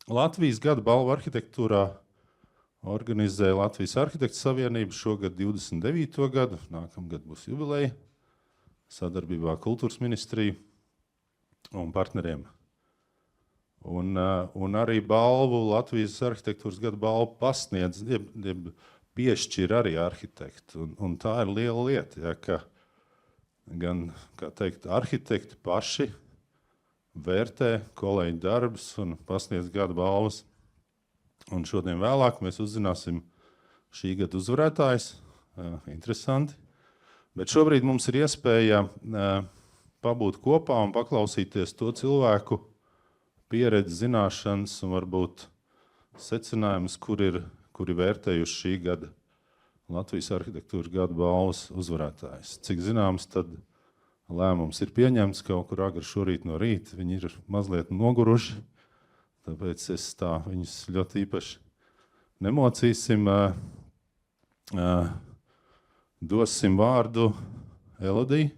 Latvijas gada balvu arhitektūrā organizē Latvijas Arhitektūras Savienība šogad 29. gadu, nākamgad būs jubileja, sadarbībā Kultūras ministriju un partneriem. Un arī balvu, Latvijas Arhitektūras gada balvu pasniedz, piešķir arī arhitekti. Un tā ir liela lieta, ja, ka gan, kā teikt, arhitekti paši vērtē kolēģi darbus un pasniedz gada balvas. Un šodien vēlāk mēs uzzināsim šī gada uzvarētājs. Interesanti. Bet šobrīd mums ir iespēja pabūt kopā un paklausīties to cilvēku pieredzi, zināšanas un varbūt secinājumus, kuri vērtējuši šī gada Latvijas arhitektūras gada balvas uzvarētājs. Cik zināms, tad lēmums ir pieņemts kaut kur agri šorīt no rīta. Viņi ir mazliet noguruši, tāpēc es tā viņus ļoti īpaši nemocīsim. Dosim vārdu Elodie.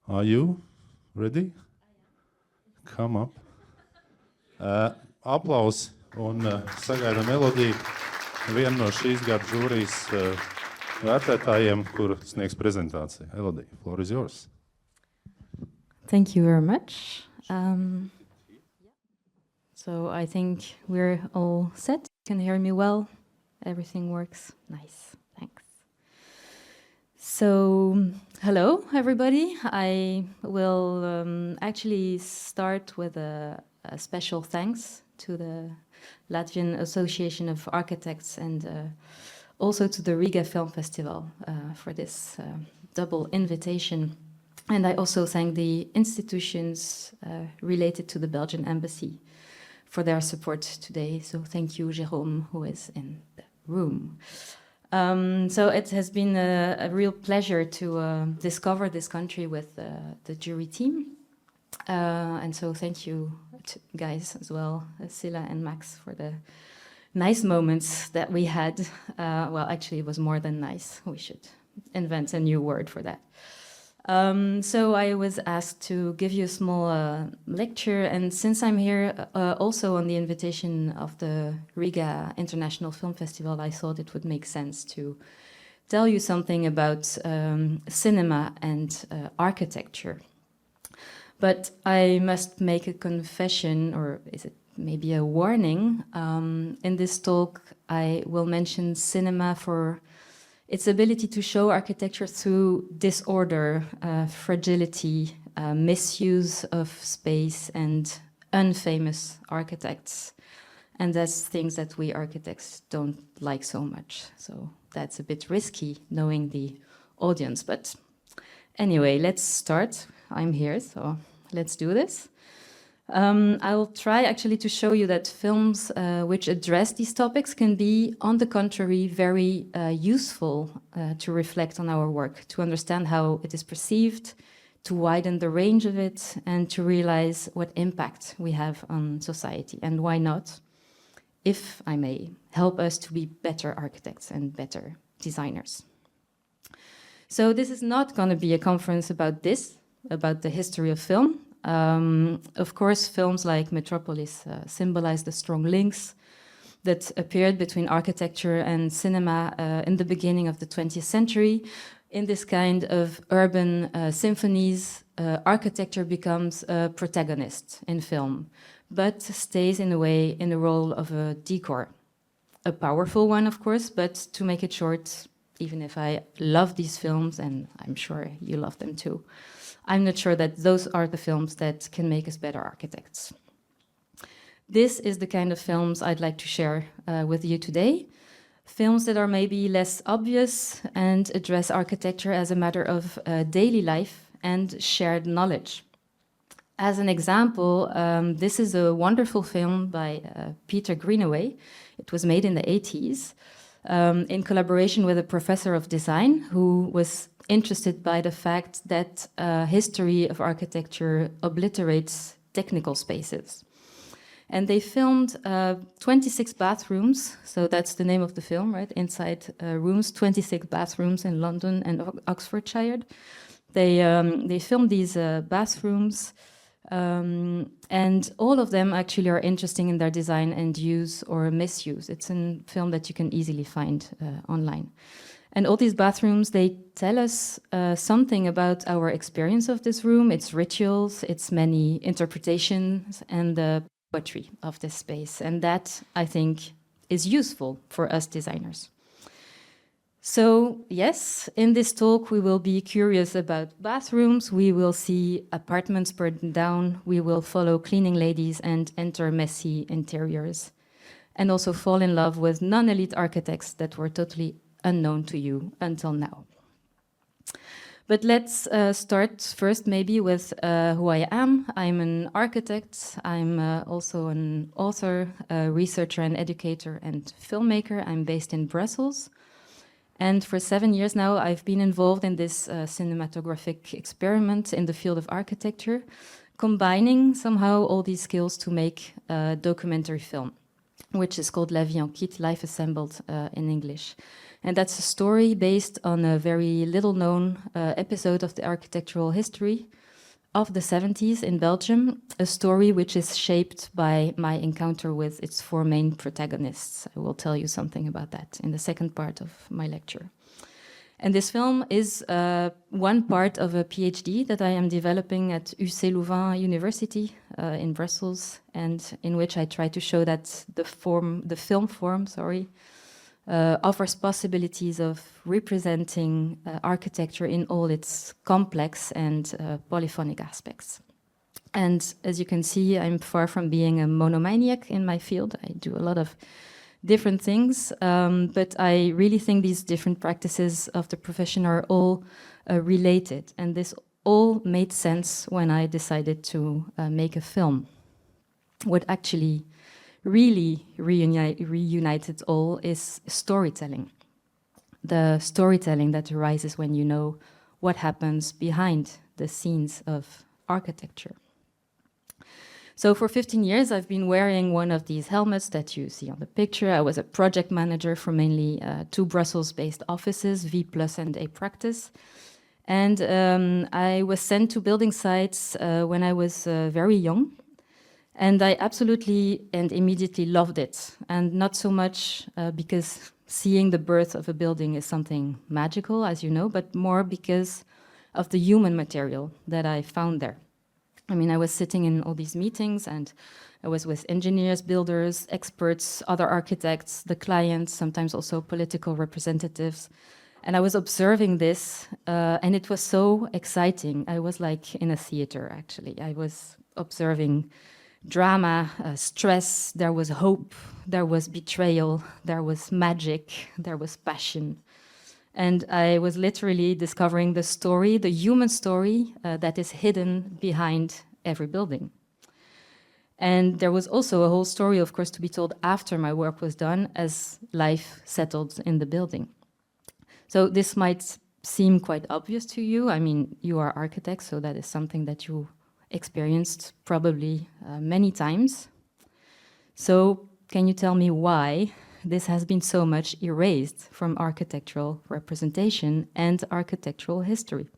Are you ready? Come up. Aplausi un sagaidām Elodie, vienu no šīs gada žūrijas vērtētājiem, kur sniegs prezentāciju. Elodie, floor is yours. Thank you very much. So I think we're all set. You can hear me well. Everything works. Nice. Thanks. So, hello, everybody. I will actually start with a special thanks to the Latvian Association of Architects and also to the Riga Film Festival for this double invitation. And I also thank the institutions related to the Belgian embassy for their support today. So thank you, Jérôme, who is in the room. So it has been a real pleasure to discover this country with the jury team. And so thank you, guys, as well, Sille and Max, for the nice moments that we had. Well, actually, it was more than nice. We should invent a new word for that. So I was asked to give you a small lecture, and since I'm here also on the invitation of the Riga International Film Festival, I thought it would make sense to tell you something about cinema and architecture. But I must make a confession, or is it maybe a warning? In this talk, I will mention cinema for its ability to show architecture through disorder, fragility, misuse of space, and unfamous architects. And that's things that we architects don't like so much. So that's a bit risky, knowing the audience. But anyway, let's start. I'm here, so let's do this. I will try actually to show you that films which address these topics can be, on the contrary, very useful to reflect on our work, to understand how it is perceived, to widen the range of it, and to realize what impact we have on society, and why not, if I may, help us to be better architects and better designers. So this is not going to be a conference about this, about the history of film. Of course, films like Metropolis symbolize the strong links that appeared between architecture and cinema in the beginning of the 20th century. In this kind of urban symphonies, architecture becomes a protagonist in film, but stays in a way in the role of a decor. A powerful one, of course, but to make it short, even if I love these films, and I'm sure you love them too, I'm not sure that those are the films that can make us better architects. This is the kind of films I'd like to share with you today. Films that are maybe less obvious and address architecture as a matter of daily life and shared knowledge. As an example, this is a wonderful film by Peter Greenaway. It was made in the 80s in collaboration with a professor of design who was interested by the fact that history of architecture obliterates technical spaces. And they filmed 26 bathrooms, so that's the name of the film, right? Inside rooms, 26 bathrooms in London and Oxfordshire. They filmed these bathrooms And all of them actually are interesting in their design and use or misuse. It's a film that you can easily find online. And all these bathrooms, they tell us something about our experience of this room, its rituals, its many interpretations, and the poetry of this space. And that, I think, is useful for us designers. So yes, in this talk, we will be curious about bathrooms, we will see apartments burned down, we will follow cleaning ladies and enter messy interiors, and also fall in love with non-elite architects that were totally unknown to you until now. But let's start first maybe with who I am. I'm an architect, I'm also an author, a researcher and educator and filmmaker. I'm based in Brussels. And for 7 years now, I've been involved in this cinematographic experiment in the field of architecture, combining somehow all these skills to make a documentary film, which is called La Vie en Kit, Life Assembled in English. And that's a story based on a very little-known episode of the architectural history of the 70s in Belgium, a story which is shaped by my encounter with its 4 main protagonists. I will tell you something about that in the second part of my lecture. And this film is one part of a PhD that I am developing at UC Louvain University in Brussels, and in which I try to show that the film form, offers possibilities of representing architecture in all its complex and polyphonic aspects. And as you can see, I'm far from being a monomaniac in my field. I do a lot of different things, but I really think these different practices of the profession are all related. And this all made sense when I decided to make a film. What actually really reunited all is storytelling. The storytelling that arises when you know what happens behind the scenes of architecture. So for 15 years, I've been wearing one of these helmets that you see on the picture. I was a project manager for mainly 2 Brussels-based offices, V Plus and A Practice. And I was sent to building sites when I was very young. And I absolutely and immediately loved it. And not so much because seeing the birth of a building is something magical, as you know, but more because of the human material that I found there. I mean, I was sitting in all these meetings and I was with engineers, builders, experts, other architects, the clients, sometimes also political representatives. And I was observing this and it was so exciting. I was like in a theater, actually. I was observing drama, stress, there was hope, there was betrayal, there was magic, there was passion. And I was literally discovering the story, the human story that is hidden behind every building. And there was also a whole story, of course, to be told after my work was done as life settled in the building. So this might seem quite obvious to you. I mean, you are architects, so that is something that you experienced probably many times. So can you tell me why this has been so much erased from architectural representation and architectural history?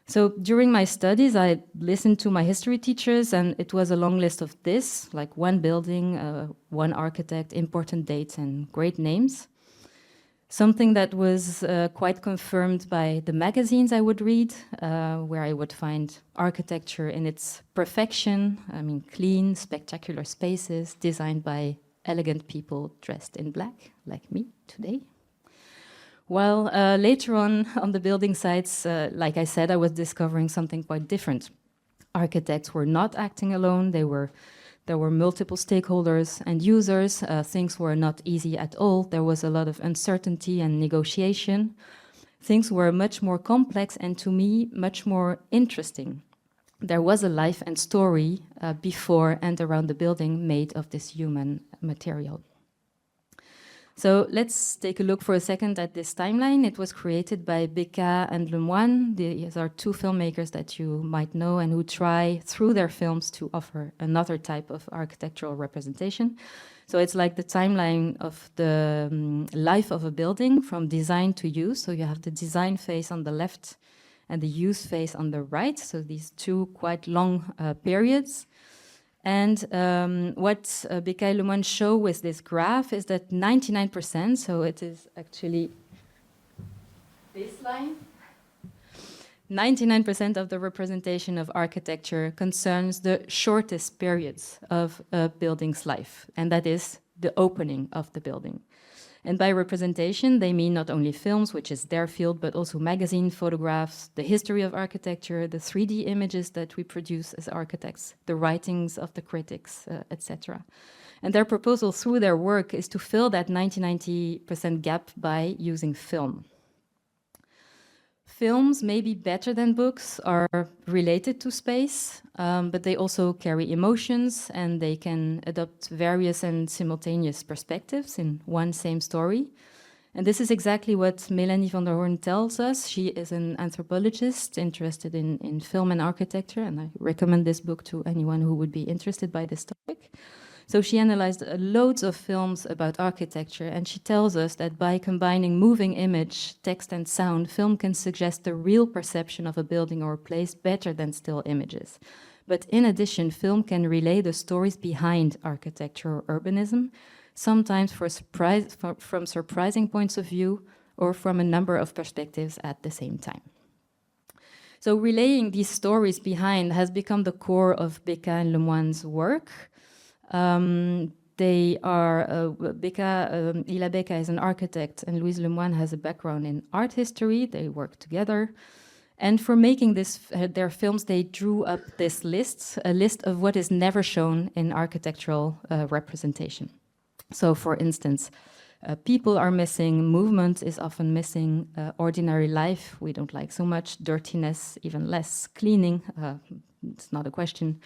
So during my studies, I listened to my history teachers, and it was a long list of this, like one building, one architect, important dates, and great names. Something that was quite confirmed by the magazines I would read, where I would find architecture in its perfection. I mean, clean, spectacular spaces designed by elegant people dressed in black, like me today. While later on the building sites, like I said, I was discovering something quite different. Architects were not acting alone. There were multiple stakeholders and users. Things were not easy at all. There was a lot of uncertainty and negotiation. Things were much more complex and, to me, much more interesting. There was a life and story before and around the building made of this human material. So let's take a look for a second at this timeline. It was created by Becca and Lemoine. These are 2 filmmakers that you might know and who try through their films to offer another type of architectural representation. So it's like the timeline of the life of a building from design to use. So you have the design phase on the left and the use phase on the right, so these two quite long periods. And what Beccail Lemoine show with this graph is that 99%, so it is actually this line, 99% of the representation of architecture concerns the shortest periods of a building's life, and that is the opening of the building. And by representation, they mean not only films, which is their field, but also magazine photographs, the history of architecture, the 3D images that we produce as architects, the writings of the critics, etc. And their proposal through their work is to fill that 90% gap by using film. Films, maybe better than books, are related to space, but they also carry emotions, and they can adopt various and simultaneous perspectives in one same story. And this is exactly what Melanie van der Hoorn tells us. She is an anthropologist interested in film and architecture, and I recommend this book to anyone who would be interested by this topic. So she analyzed loads of films about architecture, and she tells us that by combining moving image, text, and sound, film can suggest the real perception of a building or a place better than still images. But in addition, film can relay the stories behind architecture or urbanism, sometimes from surprising points of view or from a number of perspectives at the same time. So relaying these stories behind has become the core of Beccail Lemoine's work. They are, Ila Becca is an architect and Louise Lemoine has a background in art history. They work together. And for making this, their films, they drew up this list, a list of what is never shown in architectural representation. So for instance, people are missing, movement is often missing, ordinary life, we don't like so much, dirtiness, even less, cleaning, it's not a question,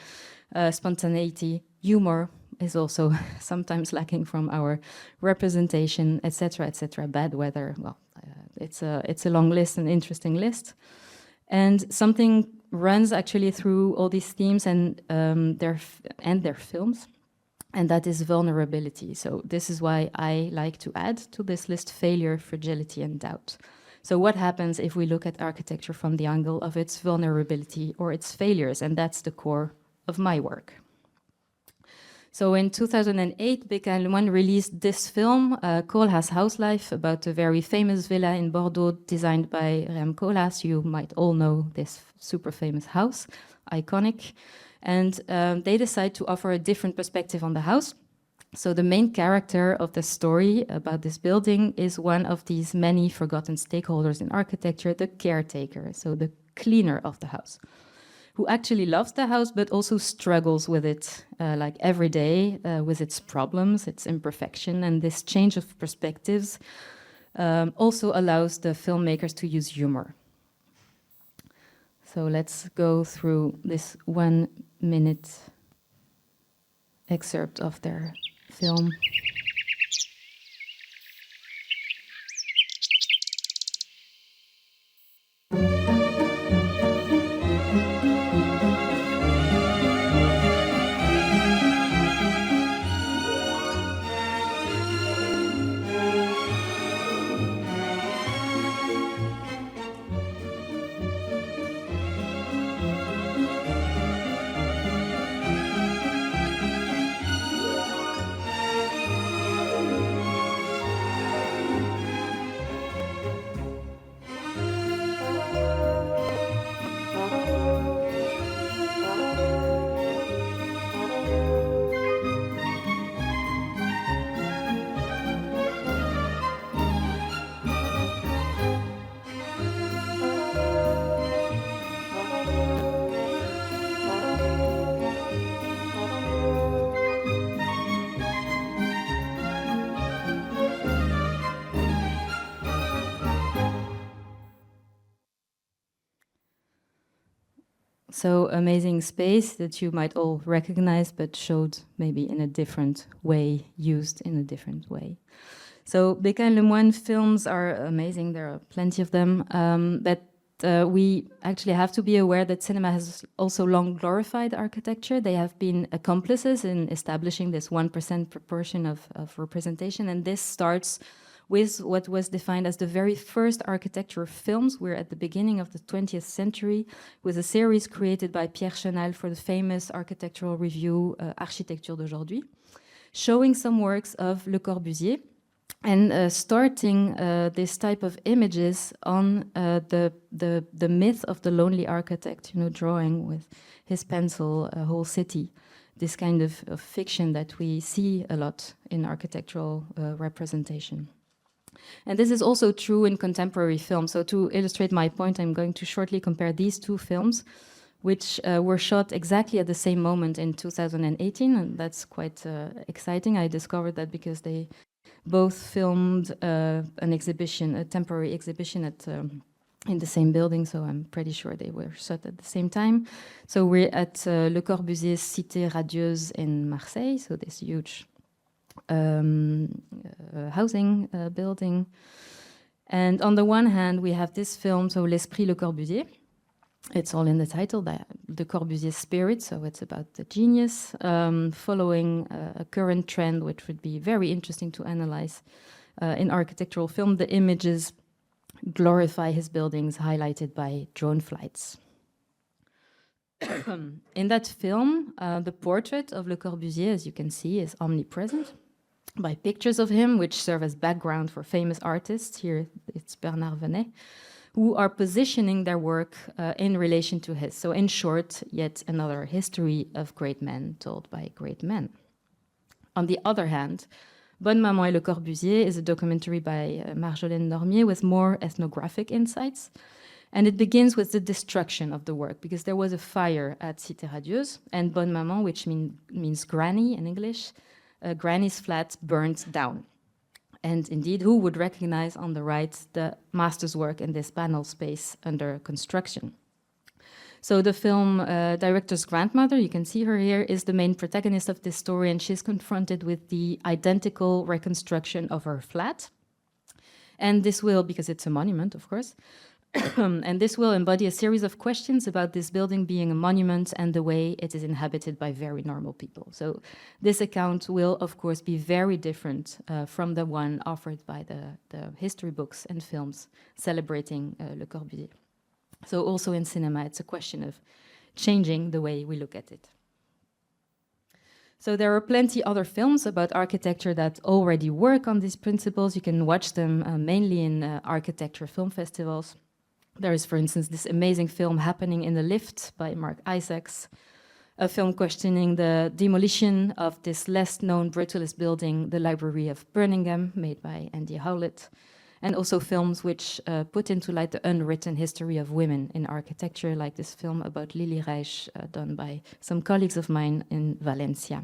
spontaneity, humor is also sometimes lacking from our representation, etc., etc. Bad weather, well, it's a long list, an interesting list. And something runs actually through all these themes and their films, and that is vulnerability. So this is why I like to add to this list failure, fragility, and doubt. So what happens if we look at architecture from the angle of its vulnerability or its failures? And that's the core of my work. So in 2008, Beccail Lemoine released this film, Koolhaas House Life, about a very famous villa in Bordeaux designed by Rem Koolhaas. You might all know this super famous house, iconic. And they decide to offer a different perspective on the house. So the main character of the story about this building is one of these many forgotten stakeholders in architecture, the caretaker, so the cleaner of the house, who actually loves the house but also struggles with it like every day, with its problems, its imperfection, and this change of perspectives also allows the filmmakers to use humor. So let's go through this 1 minute excerpt of their film. So amazing space that you might all recognize, but showed maybe in a different way, used in a different way. So Beccail Lemoine films are amazing. There are plenty of them, but we actually have to be aware that cinema has also long glorified architecture. They have been accomplices in establishing this 1% proportion of representation, and this starts with what was defined as the very first architecture films. We're at the beginning of the 20th century, with a series created by Pierre Chenal for the famous architectural review Architecture d'aujourd'hui, showing some works of Le Corbusier, and starting this type of images on the myth of the lonely architect, drawing with his pencil a whole city, this kind of fiction that we see a lot in architectural representation. And this is also true in contemporary film. So to illustrate my point, I'm going to shortly compare these two films, which were shot exactly at the same moment in 2018, and that's quite exciting. I discovered that because they both filmed an exhibition, a temporary exhibition at in the same building, so I'm pretty sure they were shot at the same time. So we're at Le Corbusier's Cité Radieuse in Marseille, so this huge housing building. And on the one hand, we have this film, so L'Esprit Le Corbusier. It's all in the title, the Corbusier's spirit, so it's about the genius, following a current trend, which would be very interesting to analyze in architectural film. The images glorify his buildings, highlighted by drone flights. In that film, the portrait of Le Corbusier, as you can see, is omnipresent by pictures of him, which serve as background for famous artists. Here it's Bernard Venet, who are positioning their work in relation to his. So in short, yet another history of great men told by great men. On the other hand, Bonne Maman et Le Corbusier is a documentary by Marjolaine Normier with more ethnographic insights. And it begins with the destruction of the work, because there was a fire at Cité Radieuse, and Bonne Maman, which means granny in English, granny's flat burned down. And indeed, who would recognize on the right the master's work in this panel space under construction? So the film director's grandmother, you can see her here, is the main protagonist of this story, and she's confronted with the identical reconstruction of her flat. And this will, because it's a monument, of course, and this will embody a series of questions about this building being a monument and the way it is inhabited by very normal people. So this account will, of course, be very different from the one offered by the history books and films celebrating Le Corbusier. So also in cinema, it's a question of changing the way we look at it. So there are plenty other films about architecture that already work on these principles. You can watch them mainly in architecture film festivals. There is, for instance, this amazing film Happening in the Lift by Mark Isaacs, a film questioning the demolition of this less-known brutalist building, the Library of Birmingham, made by Andy Howlett, and also films which put into light the unwritten history of women in architecture, like this film about Lili Reich, done by some colleagues of mine in Valencia.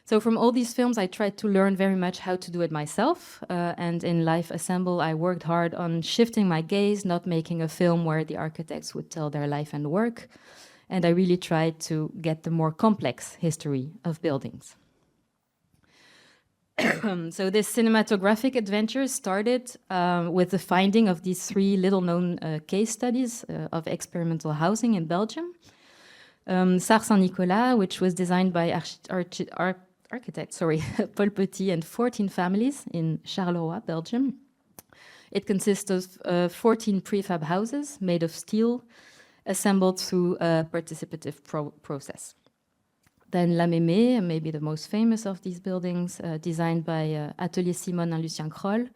So from all these films, I tried to learn very much how to do it myself. And in Life Assemble, I worked hard on shifting my gaze, not making a film where the architects would tell their life and work. And I really tried to get the more complex history of buildings. So this cinematographic adventure started with the finding of these three little-known case studies of experimental housing in Belgium. Sars Saint-Nicolas, which was designed by architect Paul Petit and 14 families in Charleroi, Belgium. It consists of 14 prefab houses made of steel, assembled through a participative process. Then La Mémé, maybe the most famous of these buildings, designed by Atelier Simone and Lucien Kroll,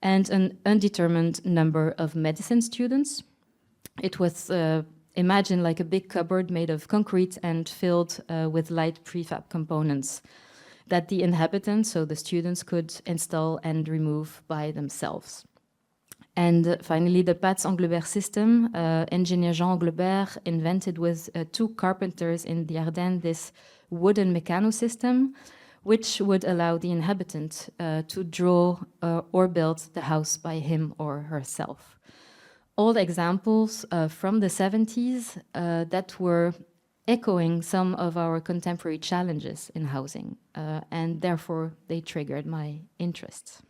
and an undetermined number of medicine students. It was imagined like a big cupboard made of concrete and filled with light prefab components that the inhabitants, so the students, could install and remove by themselves. And finally, the Patz Englebert system, engineer Jean Englebert invented with two carpenters in the Ardennes this wooden mechano system, which would allow the inhabitant to draw or build the house by him or herself. All examples from the 70s that were echoing some of our contemporary challenges in housing, and therefore they triggered my interests.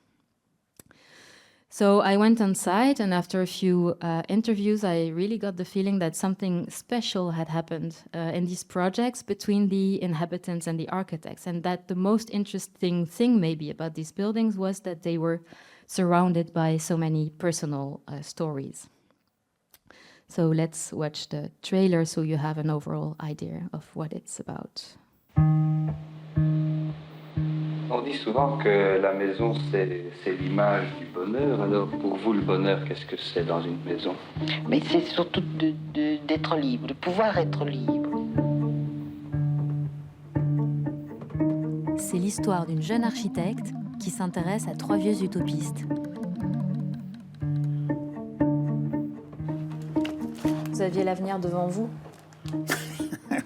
So I went on site, and after a few interviews, I really got the feeling that something special had happened in these projects between the inhabitants and the architects, and that the most interesting thing maybe about these buildings was that they were surrounded by so many personal stories. So let's watch the trailer so you have an overall idea of what it's about. On dit souvent que la maison, c'est l'image du bonheur. Alors, pour vous, le bonheur, qu'est-ce que c'est dans une maison? Mais c'est surtout d'être libre, de pouvoir être libre. C'est l'histoire d'une jeune architecte qui s'intéresse à 3 vieux utopistes. Vous aviez l'avenir devant vous?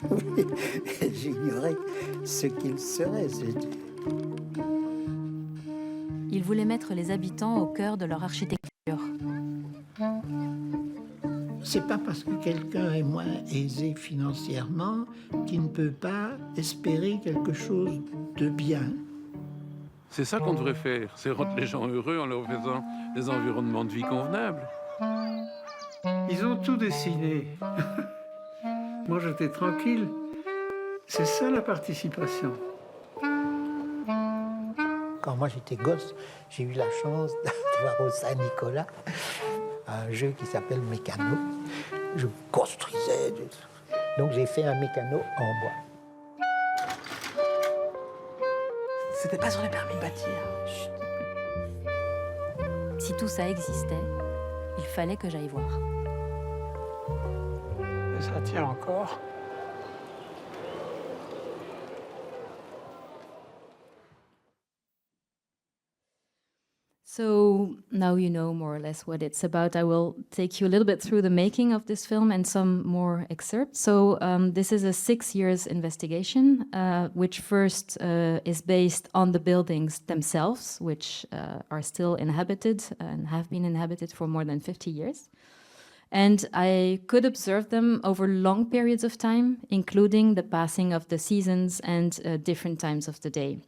Oui, j'ignorais ce qu'il serait. Ils voulaient mettre les habitants au cœur de leur architecture. C'est pas parce que quelqu'un est moins aisé financièrement qu'il ne peut pas espérer quelque chose de bien. C'est ça qu'on devrait faire, c'est rendre les gens heureux en leur faisant des environnements de vie convenables. Ils ont tout dessiné. Moi, j'étais tranquille. C'est ça la participation. Quand moi j'étais gosse, j'ai eu la chance d'avoir au Saint-Nicolas un jeu qui s'appelle Mécano. Je construisais. Donc j'ai fait un mécano en bois. C'était pas sur les permis de bâtir. Chut. Si tout ça existait, il fallait que j'aille voir. Et ça tient encore. So now you know more or less what it's about. I will take you a little bit through the making of this film and some more excerpts. So this is a 6 years investigation, which first is based on the buildings themselves, which are still inhabited and have been inhabited for more than 50 years. And I could observe them over long periods of time, including the passing of the seasons and different times of the day.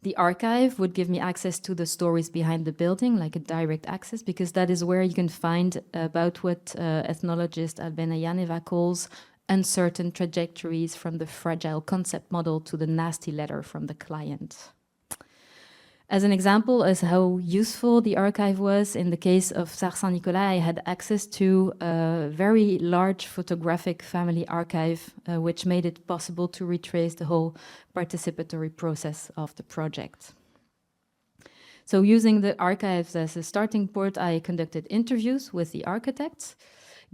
The archive would give me access to the stories behind the building, like a direct access, because that is where you can find about what ethnologist Albena Janeva calls uncertain trajectories from the fragile concept model to the nasty letter from the client. As an example as how useful the archive was, in the case of Sarre Saint-Nicolas, I had access to a very large photographic family archive, which made it possible to retrace the whole participatory process of the project. So using the archives as a starting point, I conducted interviews with the architects,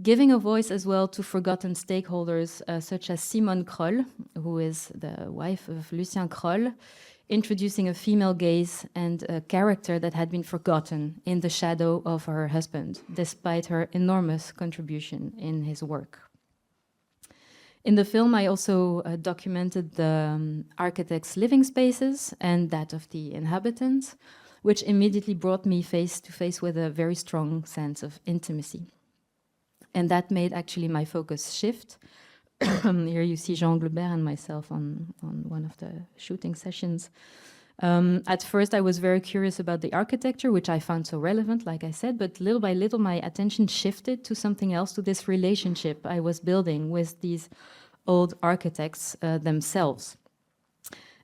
giving a voice as well to forgotten stakeholders, such as Simone Kroll, who is the wife of Lucien Kroll, introducing a female gaze and a character that had been forgotten in the shadow of her husband, despite her enormous contribution in his work. In the film, I also documented the architects' living spaces and that of the inhabitants, which immediately brought me face to face with a very strong sense of intimacy. And that made actually my focus shift. Here you see Jean Glebert and myself on one of the shooting sessions. At first, I was very curious about the architecture, which I found so relevant, like I said, but little by little, my attention shifted to something else, to this relationship I was building with these old architects themselves.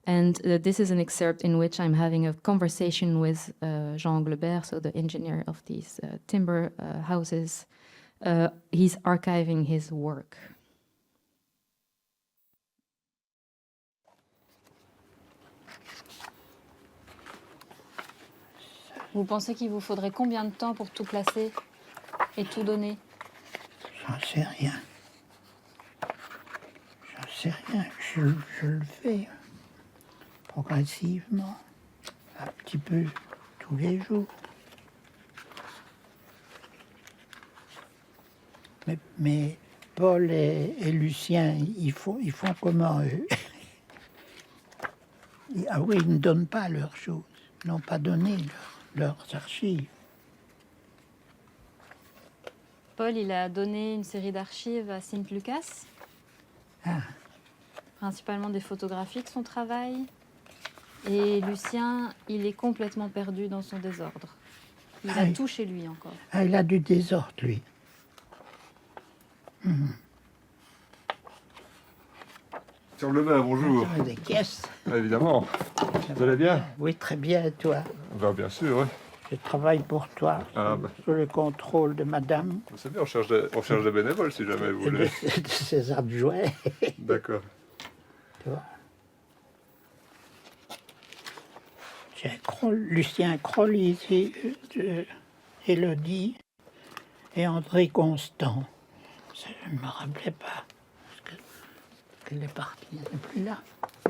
And this is an excerpt in which I'm having a conversation with Jean Glebert, so the engineer of these timber houses. He's archiving his work. Vous pensez qu'il vous faudrait combien de temps pour tout placer et tout donner? J'en sais rien. J'en sais rien. Je le fais progressivement, un petit peu tous les jours. Mais Paul et Lucien, ils font comment eux? Ah oui, ils ne donnent pas leurs choses, ils n'ont pas donné leurs archives. Paul, il a donné une série d'archives à Sint Lucas, principalement des photographies de son travail. Et Lucien, il est complètement perdu dans son désordre. Il a tout chez lui encore. Ah, il a du désordre, lui. Monsieur Lebert, bonjour. Des caisses. Ah, évidemment. Vous allez bien? Oui, très bien, et toi? Bien sûr, oui. Je travaille pour toi, Ah, sous le contrôle de madame c'est bien, on cherche des bénévoles si jamais vous et voulez. de ses adjoints. D'accord. Tu vois. J'ai Lucien Kroll ici, Elodie et André Constant. Je ne me rappelais pas, parce qu'elle est partie, elle n'est plus là.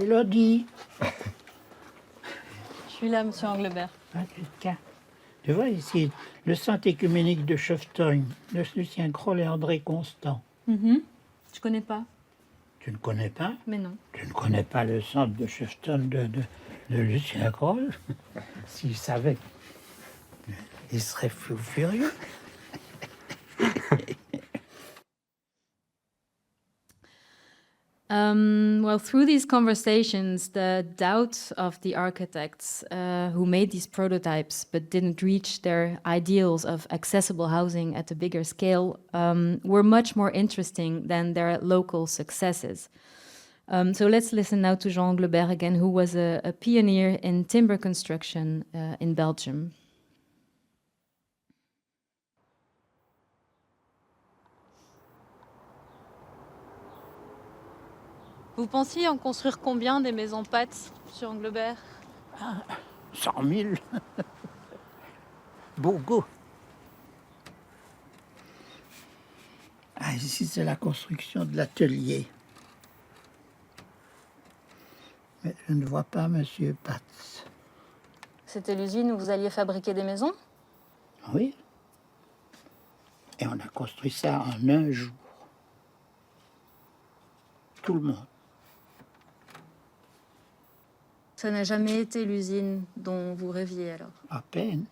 Elodie. Je suis là, monsieur Anglebert. Ah, tu vois ici, le centre écuménique de Cheftogne, de Lucien Kroll et André Constant. Je connais pas. Tu ne connais pas? Mais non. Tu ne connais pas le centre de Cheftogne de Lucien Kroll? S'il savait, il serait fou furieux. Well, through these conversations, the doubts of the architects who made these prototypes but didn't reach their ideals of accessible housing at a bigger scale were much more interesting than their local successes. So let's listen now to Jean Anglebert again, who was a pioneer in timber construction in Belgium. Vous pensiez en construire combien des maisons pâtes sur Anglebert? 100 000. Beaucoup. Ah, ici, c'est la construction de l'atelier. Mais je ne vois pas Monsieur Patz. C'était l'usine où vous alliez fabriquer des maisons? Oui. Et on a construit ça en un jour. Tout le monde. Ça n'a jamais été l'usine dont vous rêviez alors? À peine.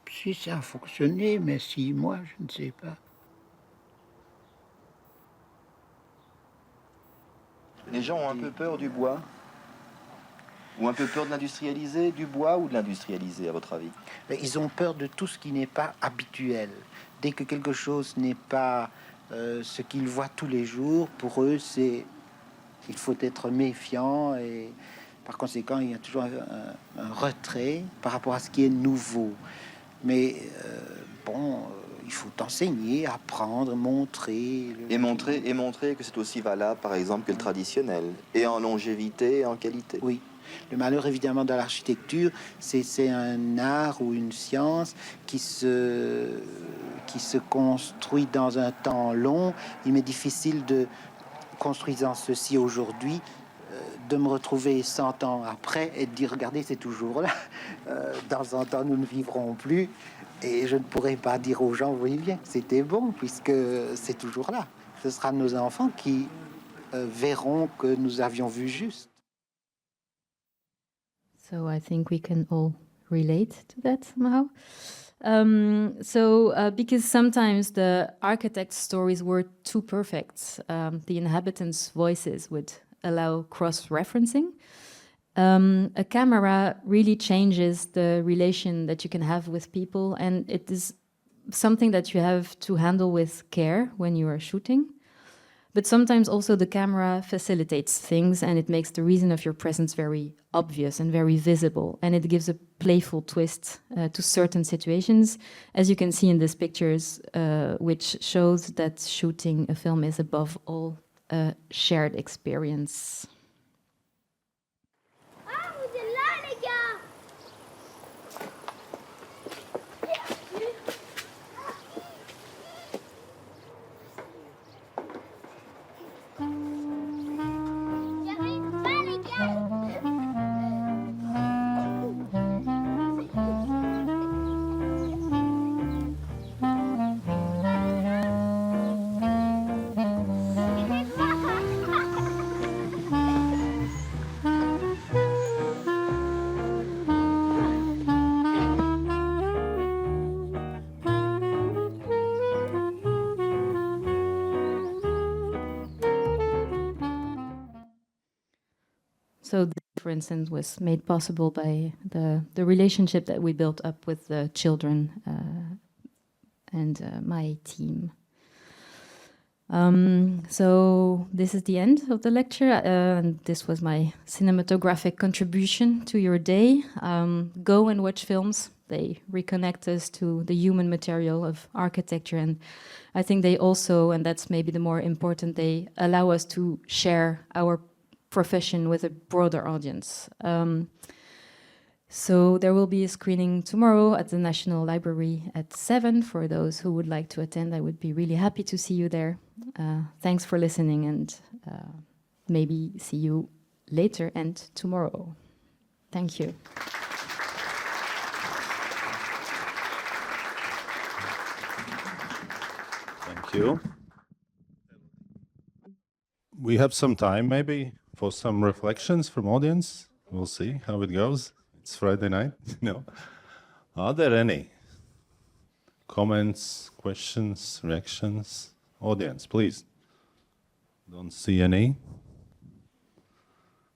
Si ça a fonctionné, mais 6 mois, je ne sais pas. Les gens ont un peu peur du bois? Ou un peu peur de l'industrialisé, du bois ou de l'industrialisé, à votre avis? Ils ont peur de tout ce qui n'est pas habituel. Dès que quelque chose n'est pas ce qu'ils voient tous les jours, pour eux, il faut être méfiant et par conséquent, il y a toujours un retrait par rapport à ce qui est nouveau. Mais il faut enseigner, apprendre, montrer. Et montrer que c'est aussi valable, par exemple, que le traditionnel, et en longévité et en qualité. Oui. Le malheur, évidemment, dans l'architecture, c'est un art ou une science qui se construit dans un temps long. Il m'est difficile de, construisant ceci aujourd'hui, de me retrouver 100 ans après et de dire, regardez, c'est toujours là. Dans 100 ans, nous ne vivrons plus. Et je ne pourrais pas dire aux gens, vous voyez bien, c'était bon, puisque c'est toujours là. Ce sera nos enfants qui verront que nous avions vu juste. So I think we can all relate to that somehow. Because sometimes the architect's stories were too perfect, the inhabitants' voices would allow cross-referencing. A camera really changes the relation that you can have with people, and it is something that you have to handle with care when you are shooting. But sometimes also the camera facilitates things, and it makes the reason of your presence very obvious and very visible, and it gives a playful twist to certain situations, as you can see in these pictures, which shows that shooting a film is above all a shared experience. So for instance, was made possible by the relationship that we built up with the children and my team. So this is the end of the lecture, and this was my cinematographic contribution to your day. Go and watch films. They reconnect us to the human material of architecture, and I think they also, and that's maybe the more important, they allow us to share our profession with a broader audience. So there will be a screening tomorrow at the National Library at 7. For those who would like to attend, I would be really happy to see you there. Thanks for listening, and maybe see you later and tomorrow. Thank you. Thank you. We have some time maybe for some reflections from audience. We'll see how it goes. It's Friday night, no. Are there any comments, questions, reactions? Audience, please. Don't see any.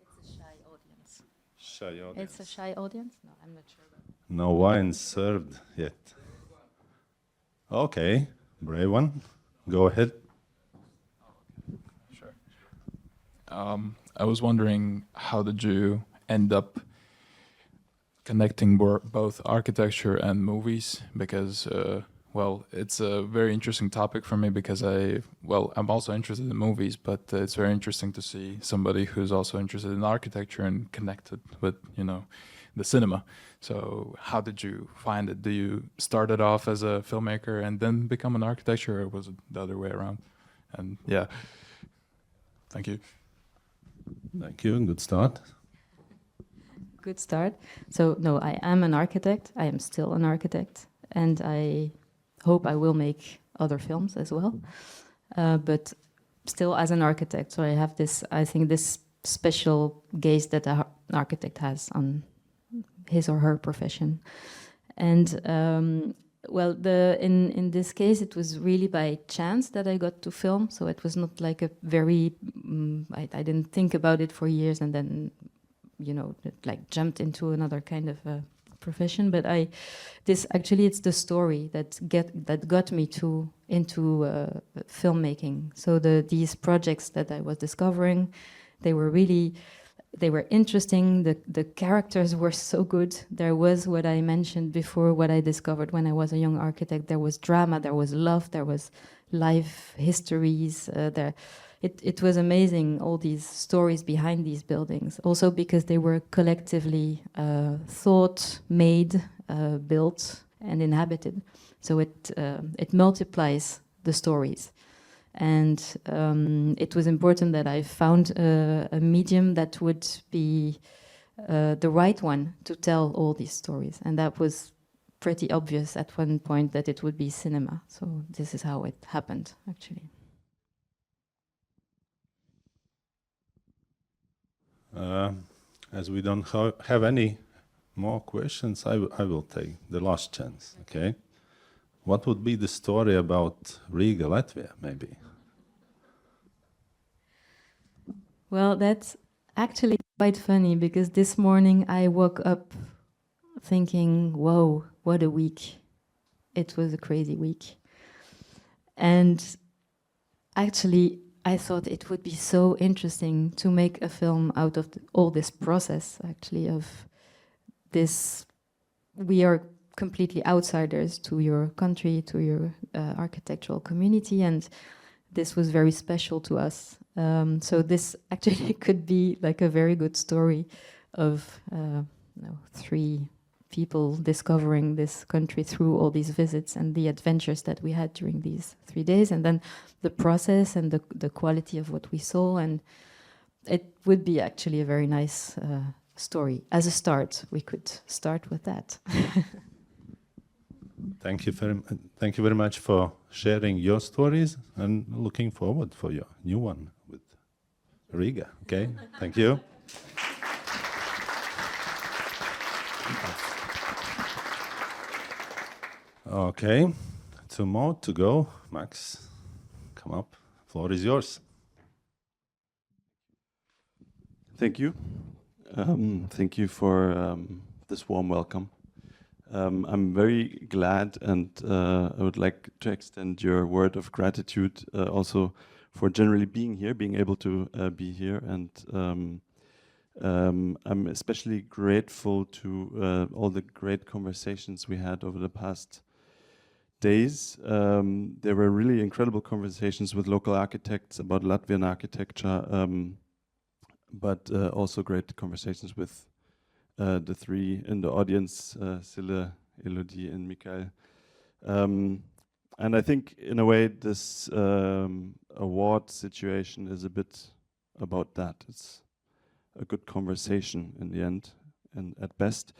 It's a shy audience. Shy audience. It's a shy audience? No, I'm not sure. No wine served yet. Okay, brave one. Go ahead. Sure. I was wondering, how did you end up connecting both architecture and movies? Because, well, it's a very interesting topic for me, because I'm also interested in movies, but it's very interesting to see somebody who's also interested in architecture and connected with, the cinema. So how did you find it? Do you start it off as a filmmaker and then become an architect, or was it the other way around? And yeah, thank you. Thank you, good start. Good start. So no, I am an architect. I am still an architect, and I hope I will make other films as well. But still as an architect, so I have this, I think, this special gaze that an architect has on his or her profession. And well, in this case, it was really by chance that I got to film. So it was not like a very, I didn't think about it for years and then, like jumped into another kind of profession. But it's the story that got me into filmmaking. So these projects that I was discovering, they were interesting. The characters were so good. There was what I mentioned before, what I discovered when I was a young architect. There was drama, there was love, there was life histories. It was amazing, all these stories behind these buildings. Also because they were collectively thought, made, built, and inhabited. So it multiplies the stories. And it was important that I found a medium that would be the right one to tell all these stories. And that was pretty obvious at one point that it would be cinema. So this is how it happened, actually. As we don't have any more questions, I will take the last chance, okay? What would be the story about Riga, Latvia, maybe? Well, that's actually quite funny, because this morning I woke up thinking, whoa, what a week. It was a crazy week. And actually, I thought it would be so interesting to make a film out of all this process, actually, of this. We are completely outsiders to your country, to your architectural community, and this was very special to us. So this actually could be like a very good story of 3 people discovering this country through all these visits and the adventures that we had during these 3 days, and then the process and the quality of what we saw. And it would be actually a very nice story. As a start, we could start with that. Thank you very much for sharing your stories, and looking forward for your new one with Riga. Okay, thank you. Okay, 2 more to go. Max, come up. Floor is yours. Thank you. Thank you for this warm welcome. I'm very glad, and I would like to extend your word of gratitude also for generally being here, being able to be here. And I'm especially grateful to all the great conversations we had over the past days. There were really incredible conversations with local architects about Latvian architecture, but also great conversations with the three in the audience, Sille, Elodie, and Mikael. And I think, in a way, this award situation is a bit about that. It's a good conversation in the end, and at best.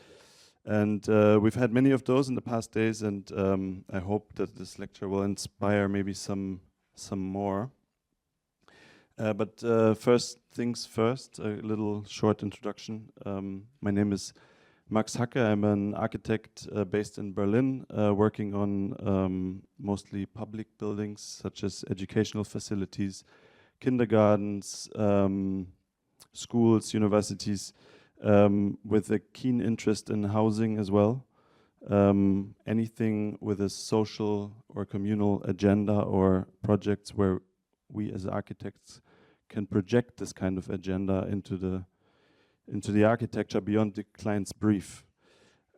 And we've had many of those in the past days, and I hope that this lecture will inspire maybe some more. But first things first, a little short introduction. My name is Max Hacke. I'm an architect based in Berlin, working on mostly public buildings such as educational facilities, kindergartens, schools, universities, with a keen interest in housing as well. Anything with a social or communal agenda or projects where we as architects can project this kind of agenda into the architecture beyond the client's brief.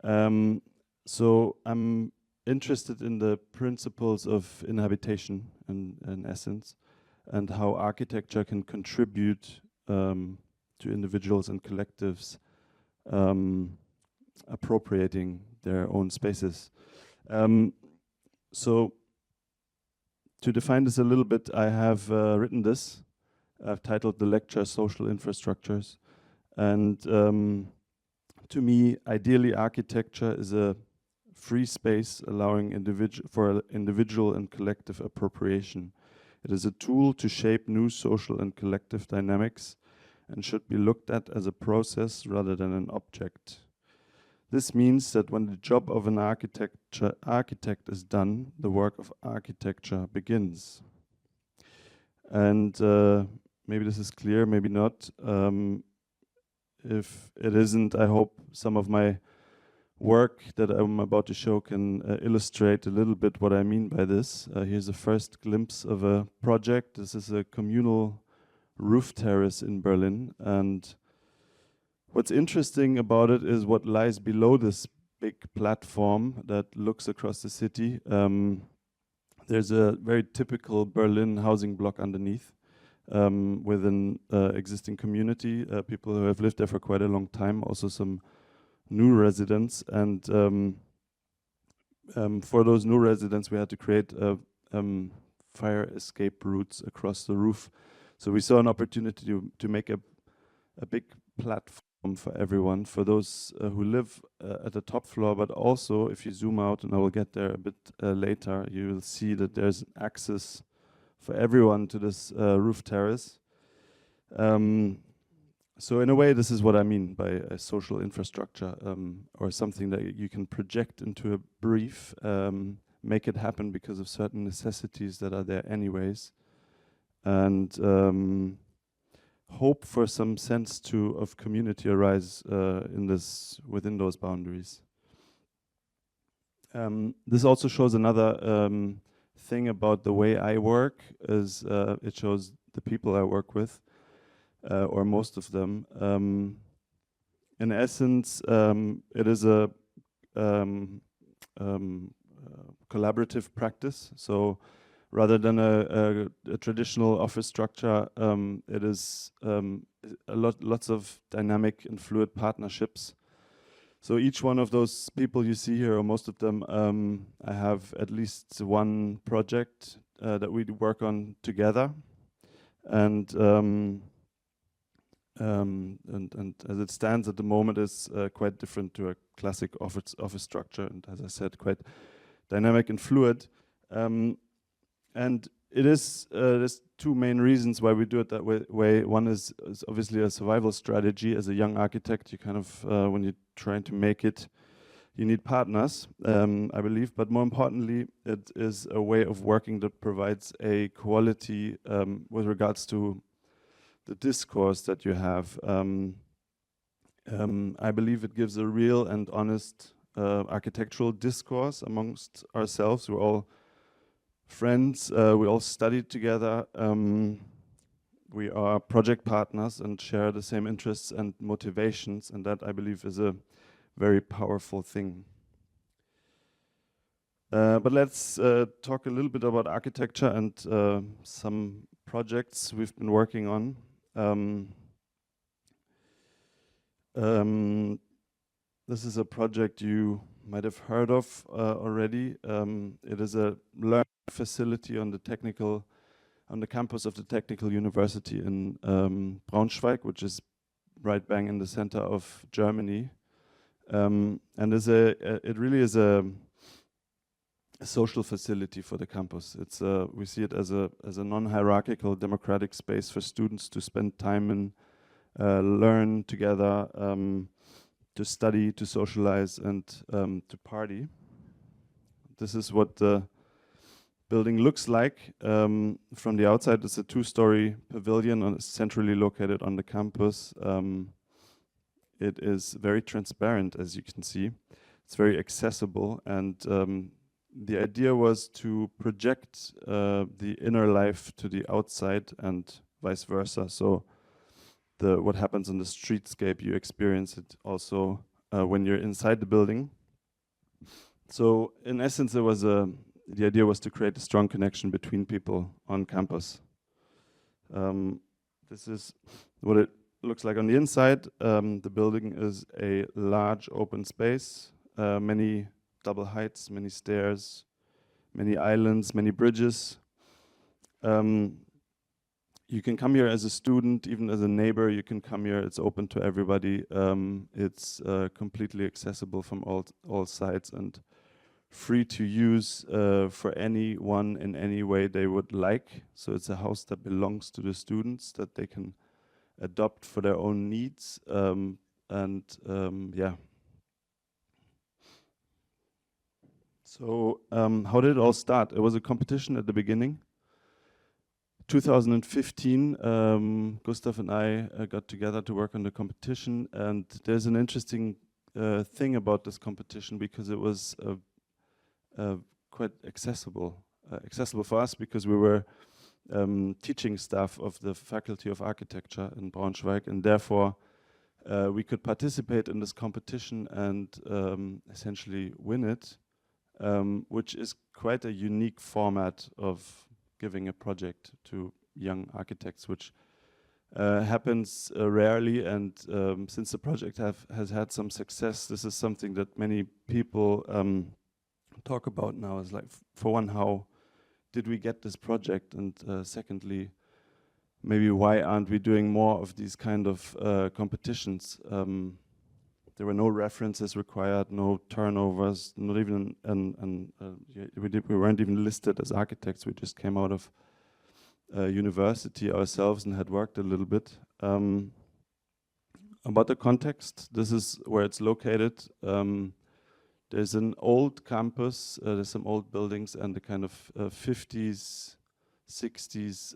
So I'm interested in the principles of inhabitation in essence, and how architecture can contribute to individuals and collectives appropriating their own spaces. So to define this a little bit, I have written this. I've titled the lecture Social Infrastructures. And to me, ideally, architecture is a free space allowing for individual and collective appropriation. It is a tool to shape new social and collective dynamics and should be looked at as a process rather than an object. This means that when the job of an architect is done, the work of architecture begins. And maybe this is clear, maybe not. If it isn't, I hope some of my work that I'm about to show can illustrate a little bit what I mean by this. Here's a first glimpse of a project. This is a communal roof terrace in Berlin, and what's interesting about it is what lies below this big platform that looks across the city. There's a very typical Berlin housing block underneath, with an existing community, people who have lived there for quite a long time, also some new residents. And for those new residents, we had to create fire escape routes across the roof. So we saw an opportunity to make a big platform for everyone, for those who live at the top floor, but also if you zoom out, and I will get there a bit later, you will see that there's access for everyone to this roof terrace. So in a way, this is what I mean by a social infrastructure, or something that you can project into a brief, make it happen because of certain necessities that are there anyways, and hope for some sense of community arise within those boundaries. This also shows another thing about the way I work, is it shows the people I work with, or most of them. In essence, it is a collaborative practice. So rather than a traditional office structure, it is lots of dynamic and fluid partnerships. So each one of those people you see here, or most of them, I have at least one project that we work on together, and as it stands at the moment, is quite different to a classic office structure, and as I said, quite dynamic and fluid. And it is there's two main reasons why we do it that way. One is obviously a survival strategy. As a young architect, you kind of when you're trying to make it, you need partners, I believe. But more importantly, it is a way of working that provides a quality with regards to the discourse that you have. I believe it gives a real and honest architectural discourse amongst ourselves. We're all friends, we all studied together, we are project partners and share the same interests and motivations, and that I believe is a very powerful thing. But let's talk a little bit about architecture and some projects we've been working on. This is a project you might have heard of already. It is a learning facility on the campus of the Technical University in Braunschweig, which is right bang in the center of Germany. And it really is a social facility for the campus. It's we see it as a non-hierarchical democratic space for students to spend time and learn together, to study, to socialize, and to party. This is what the building looks like from the outside. It's a 2-story pavilion centrally located on the campus. It is very transparent, as you can see. It's very accessible, and the idea was to project the inner life to the outside and vice versa. So what happens in the streetscape, you experience it also when you're inside the building. So in essence, the idea was to create a strong connection between people on campus. This is what it looks like on the inside. The building is a large open space, many double heights, many stairs, many islands, many bridges. You can come here as a student, even as a neighbor, you can come here. It's open to everybody. It's completely accessible from all sides and free to use for anyone in any way they would like. So it's a house that belongs to the students, that they can adopt for their own needs. Yeah. So how did it all start? It was a competition at the beginning. 2015, Gustav and I got together to work on the competition, and there's an interesting thing about this competition because it was quite accessible for us because we were teaching staff of the Faculty of Architecture in Braunschweig, and therefore we could participate in this competition and essentially win it, which is quite a unique format of giving a project to young architects, which happens rarely, and since the project has had some success, this is something that many people talk about now. Is like, for one, how did we get this project, and secondly, maybe why aren't we doing more of these kind of competitions? There were no references required, no turnovers, not even we weren't even listed as architects. We just came out of university ourselves and had worked a little bit. About the context, this is where it's located. There's an old campus, there's some old buildings and the kind of 50s, 60s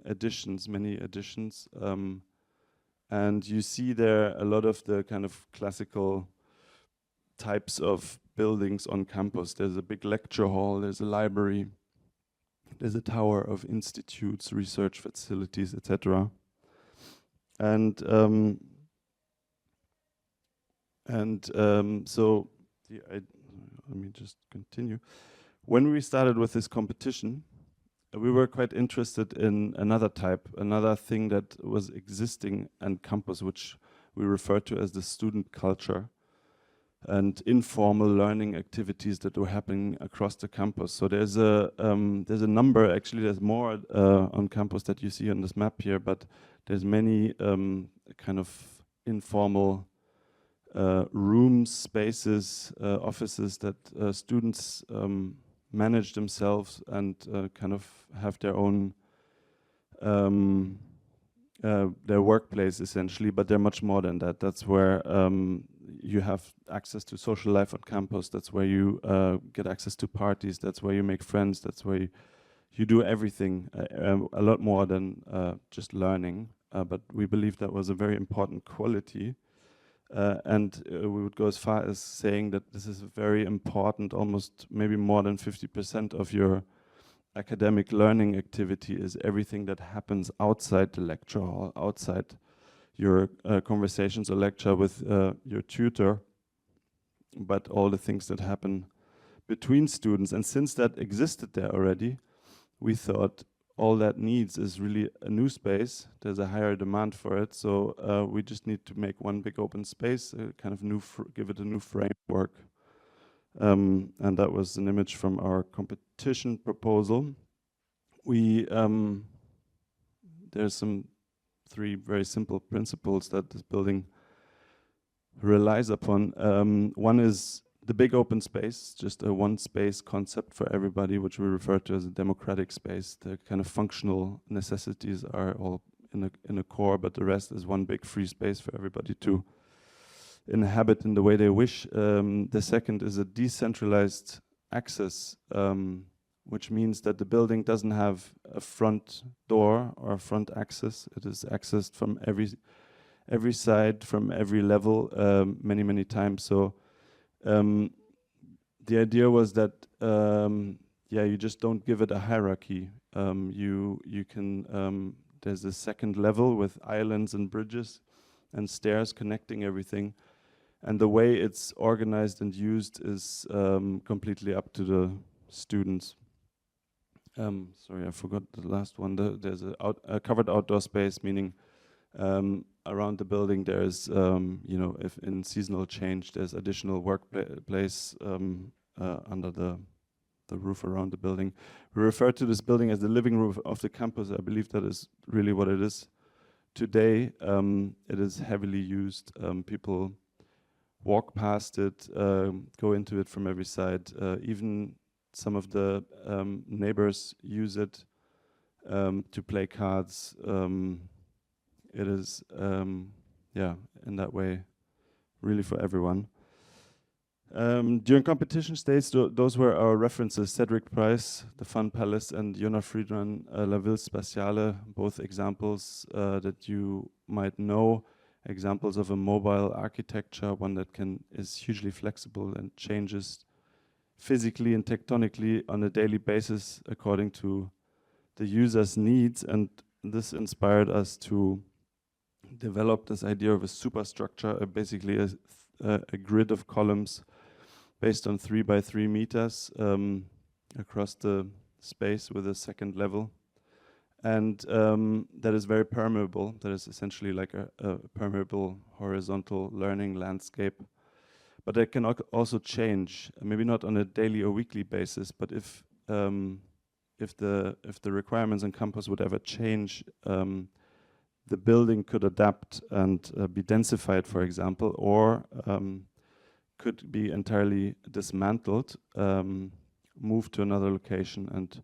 additions, many additions. And you see there a lot of the kind of classical types of buildings on campus. There's a big lecture hall, there's a library, there's a tower of institutes, research facilities, etc. And so let me just continue. When we started with this competition, we were quite interested in another thing that was existing on campus, which we refer to as the student culture and informal learning activities that were happening across the campus. So there's a number, actually there's more on campus that you see on this map here, but there's many kind of informal rooms, spaces, offices that students manage themselves and kind of have their own their workplace essentially, but they're much more than that. That's where you have access to social life on campus. That's where you get access to parties. That's where you make friends. That's where you do everything, a lot more than just learning. But we believe that was a very important quality. And we would go as far as saying that this is very important, almost maybe more than 50% of your academic learning activity is everything that happens outside the lecture hall, outside your conversations or lecture with your tutor, but all the things that happen between students. And since that existed there already, we thought all that needs is really a new space. There's a higher demand for it, so we just need to make one big open space, kind of give it a new framework. And that was an image from our competition proposal. We there's some 3 very simple principles that this building relies upon. One is the big open space, just a one space concept for everybody, which we refer to as a democratic space. The kind of functional necessities are all in a core, but the rest is one big free space for everybody to inhabit in the way they wish. The second is a decentralized access, which means that the building doesn't have a front door or a front access. It is accessed from every side, from every level, many times. So the idea was that you just don't give it a hierarchy. You can there's a second level with islands and bridges and stairs connecting everything, and the way it's organized and used is completely up to the students. Sorry, I forgot the last one. There's a covered outdoor space, meaning around the building there's, if in seasonal change, there's additional workplace under the roof around the building. We refer to this building as the living room of the campus. I believe that is really what it is today. It is heavily used. People walk past it, go into it from every side. Even some of the neighbors use it to play cards. It is, in that way, really for everyone. During competition stays, those were our references: Cedric Price, the Fun Palace, and Jonas Friedman, La Ville Spatiale, both examples that you might know, examples of a mobile architecture, one that is hugely flexible and changes physically and tectonically on a daily basis according to the user's needs. And this inspired us to develop this idea of a superstructure, basically a grid of columns based on 3 by 3 meters across the space with a second level. And that is very permeable. That is essentially like a permeable horizontal learning landscape. But it can also change, maybe not on a daily or weekly basis, but if the requirements in campus would ever change, the building could adapt and be densified, for example, or could be entirely dismantled, moved to another location and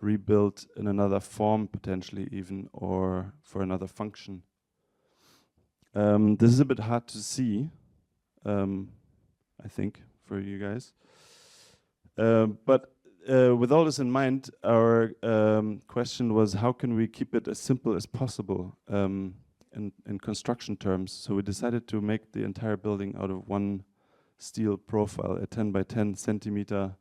rebuilt in another form potentially even, or for another function. This is a bit hard to see, I think, for you guys. But with all this in mind, our question was, how can we keep it as simple as possible in construction terms? So we decided to make the entire building out of one steel profile, a 10 by 10 centimeter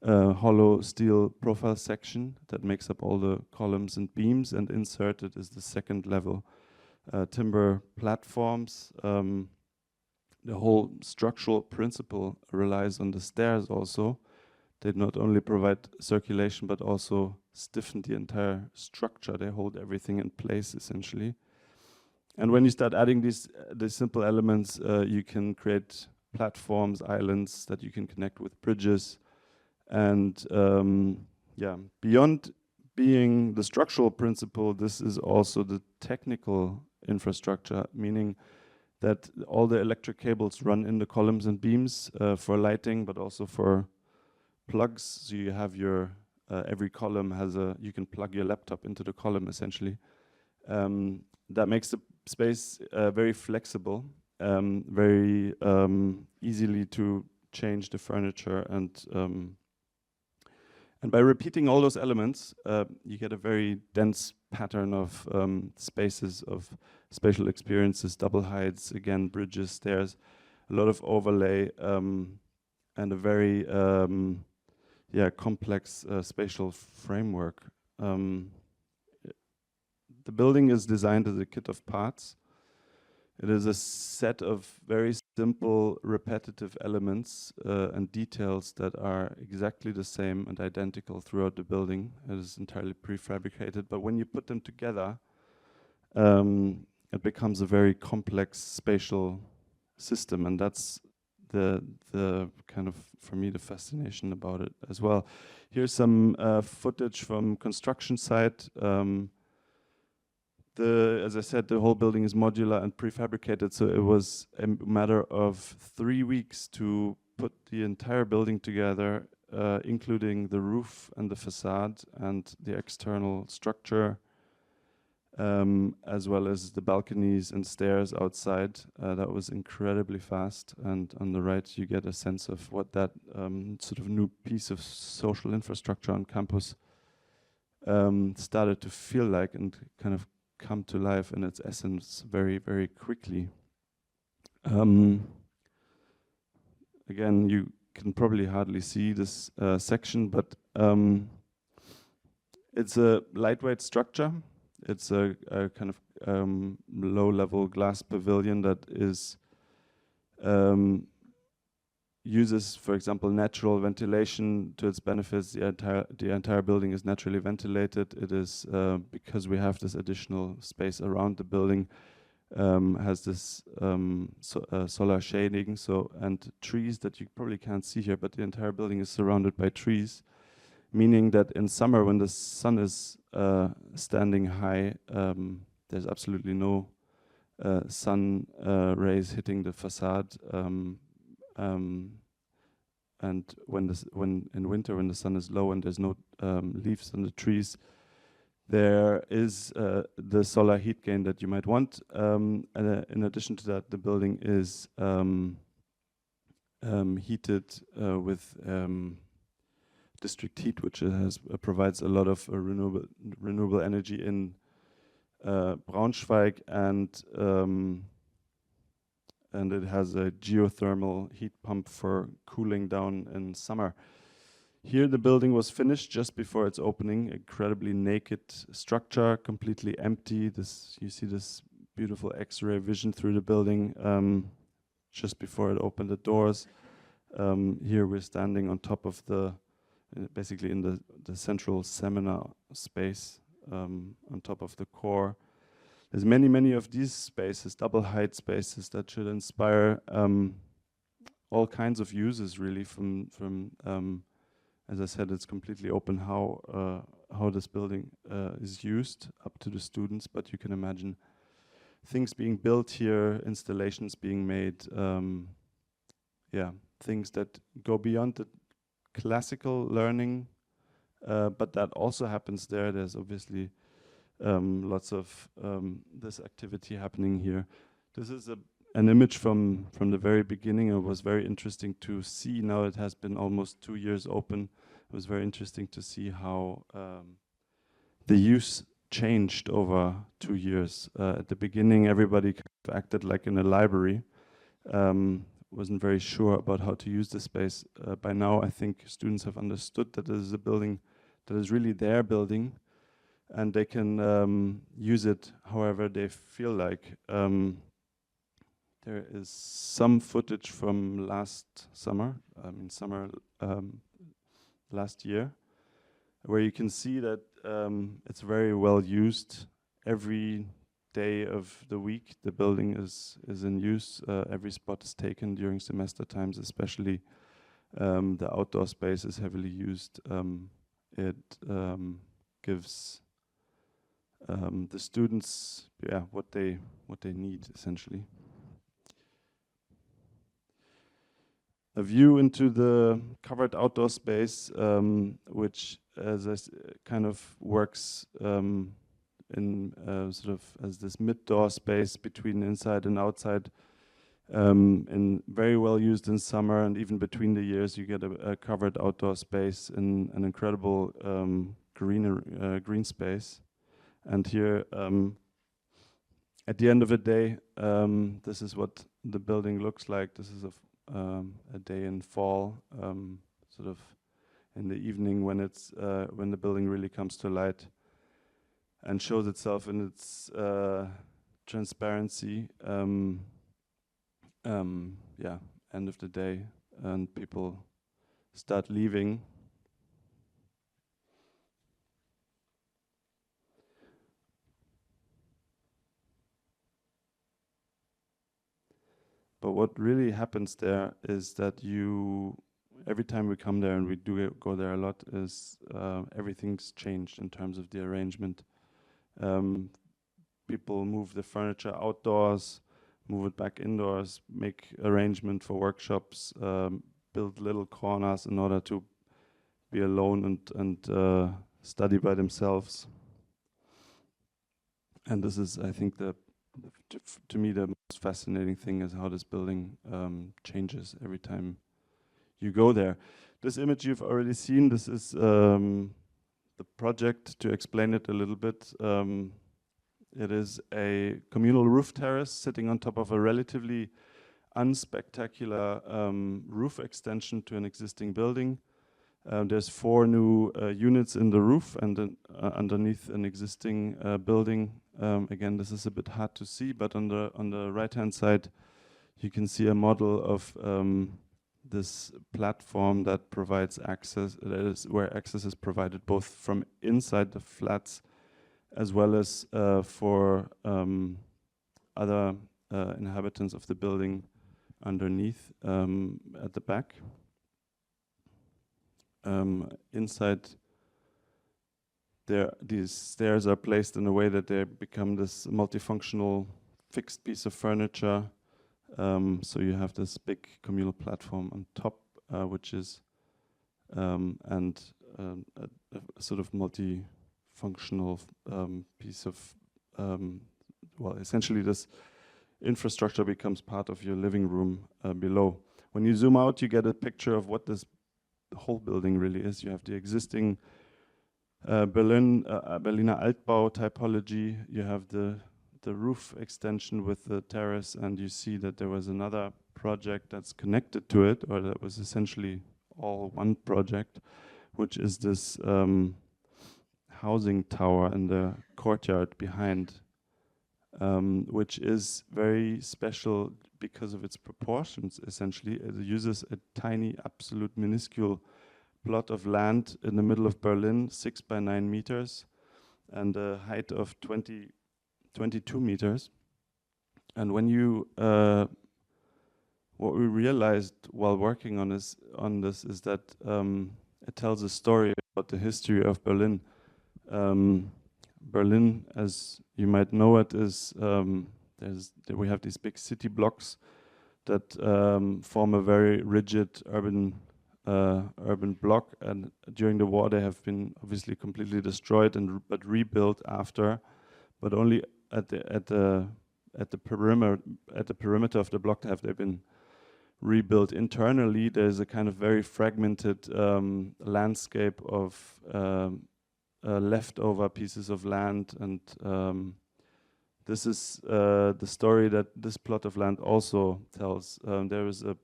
hollow steel profile section that makes up all the columns and beams, and inserted is the second level timber platforms. The whole structural principle relies on the stairs also. They not only provide circulation, but also stiffen the entire structure. They hold everything in place, essentially. And when you start adding these simple elements, you can create platforms, islands that you can connect with bridges. And beyond being the structural principle, this is also the technical infrastructure, meaning that all the electric cables run in the columns and beams for lighting, but also for plugs. So you have your every column has you can plug your laptop into the column essentially. That makes the space very flexible, very easily to change the furniture, and by repeating all those elements, you get a very dense pattern of spaces, of spatial experiences, double heights, again, bridges, stairs, a lot of overlay, and a very complex spatial framework. The building is designed as a kit of parts. It is a set of very simple, repetitive elements and details that are exactly the same and identical throughout the building. It is entirely prefabricated, but when you put them together, it becomes a very complex spatial system, and that's the kind of, for me, the fascination about it as well. Here's some footage from construction site. As I said, the whole building is modular and prefabricated, so it was a matter of 3 weeks to put the entire building together, including the roof and the facade and the external structure, as well as the balconies and stairs outside. That was incredibly fast, and on the right you get a sense of what that sort of new piece of social infrastructure on campus started to feel like and kind of come to life in its essence very, very quickly. Again, you can probably hardly see this section, but it's a lightweight structure. It's a kind of low-level glass pavilion that is uses, for example, natural ventilation to its benefits. The entire building is naturally ventilated. It is because we have this additional space around the building, has this solar shading, and trees that you probably can't see here, but the entire building is surrounded by trees, meaning that in summer, when the sun is standing high, there's absolutely no sun rays hitting the facade. And when in winter, when the sun is low and there's no leaves on the trees, there is the solar heat gain that you might want. And in addition to that, the building is heated with district heat, which provides a lot of renewable energy in Braunschweig, and it has a geothermal heat pump for cooling down in summer. Here the building was finished just before its opening, incredibly naked structure, completely empty. You see this beautiful X-ray vision through the building just before it opened the doors. Here we're standing on top of basically in the central seminar space, on top of the core. There's many of these spaces, double height spaces, that should inspire all kinds of uses, really. From as I said, it's completely open how this building is used up to the students, but you can imagine things being built here, installations being made, things that go beyond the classical learning, but that also happens there. There's obviously lots of this activity happening here. This is an image from the very beginning. It was very interesting to see. Now it has been almost 2 years open. It was very interesting to see how the use changed over 2 years. At the beginning, everybody kind of acted like in a library. Wasn't very sure about how to use the space. By now, I think students have understood that this is a building that is really their building, and they can use it however they feel like. There is some footage from last summer, last year, where you can see that it's very well used. Every day of the week the building is in use. Every spot is taken during semester times, especially the outdoor space is heavily used. It gives the students what they need, essentially. A view into the covered outdoor space, which kind of works in sort of as this mid-door space between inside and outside, and very well used in summer, and even between the years you get a covered outdoor space in an incredible green space. And here, at the end of the day, this is what the building looks like. This is a day in fall, sort of in the evening when it's when the building really comes to light and shows itself in its transparency. Yeah, end of the day, and people start leaving. But what really happens there is that every time we come there, and we do go there a lot, is everything's changed in terms of the arrangement. People move the furniture outdoors, move it back indoors, make arrangement for workshops, build little corners in order to be alone and study by themselves. And this is, I think, to me, the most fascinating thing is how this building changes every time you go there. This image you've already seen. This is the project. To explain it a little bit, it is a communal roof terrace sitting on top of a relatively unspectacular roof extension to an existing building. There's 4 new units in the roof and underneath an existing building. Again, this is a bit hard to see, but on the right-hand side, you can see a model of this platform that provides access. That is where access is provided both from inside the flats as well as for other inhabitants of the building underneath at the back. Inside there, these stairs are placed in a way that they become this multifunctional fixed piece of furniture. So you have this big communal platform on top, which is a sort of multifunctional piece of, well, essentially this infrastructure becomes part of your living room below. When you zoom out, you get a picture of what this whole building really is. You have the existing Berliner Altbau typology. You have the roof extension with the terrace, and you see that there was another project that's connected to it, or that was essentially all one project, which is this housing tower in the courtyard behind, which is very special because of its proportions. Essentially, it uses a tiny, absolute minuscule plot of land in the middle of Berlin, 6 by 9 meters, and a height of 22 meters. And when you, what we realized while working on this is that it tells a story about the history of Berlin. Berlin, as you might know it, is we have these big city blocks that form a very rigid urban block, and during the war they have been obviously completely destroyed but rebuilt after, but only at the perimeter of the block have they been rebuilt. Internally, there's a kind of very fragmented landscape of leftover pieces of land, and this is the story that this plot of land also tells. There is a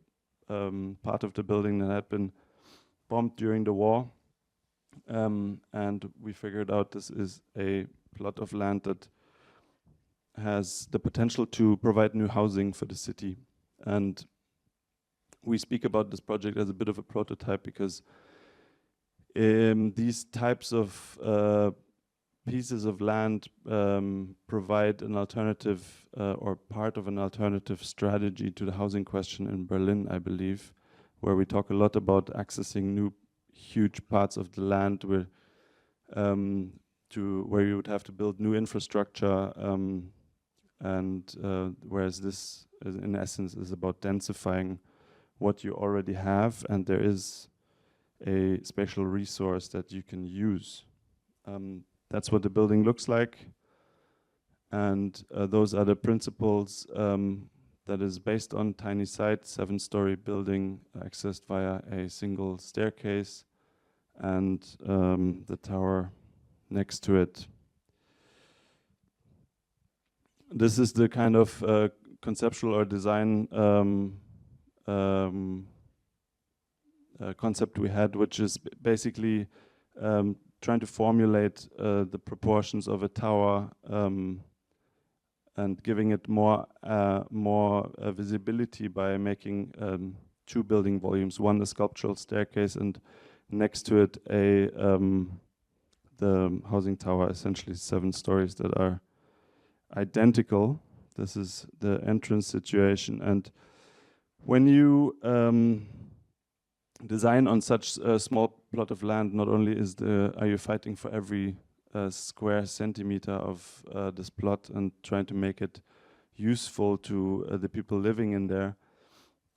part of the building that had been bombed during the war, and we figured out this is a plot of land that has the potential to provide new housing for the city. And we speak about this project as a bit of a prototype because these types of pieces of land provide an alternative or part of an alternative strategy to the housing question in Berlin, I believe, where we talk a lot about accessing new huge parts of the land where you would have to build new infrastructure, and whereas this in essence is about densifying what you already have, and there is a spatial resource that you can use. That's what the building looks like, and those are the principles that is based on tiny site, 7-story building accessed via a single staircase, and the tower next to it. this is the kind of conceptual or design concept we had, which is basically trying to formulate the proportions of a tower and giving it more visibility by making 2 building volumes, one a sculptural staircase and next to it the housing tower, essentially 7 stories that are identical. This is the entrance situation, and when you design on such a small plot of land, not only are you fighting for every square centimeter of this plot and trying to make it useful to the people living in there,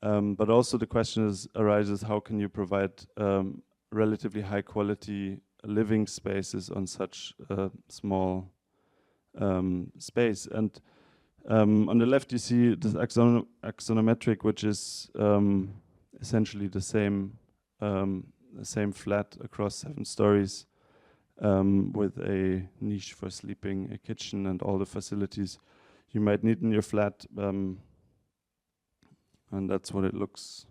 but also the question arises: how can you provide relatively high quality living spaces on such a small space? And on the left you see this axonometric, which is essentially the same flat across 7 stories with a niche for sleeping, a kitchen, and all the facilities you might need in your flat. And that's what it looks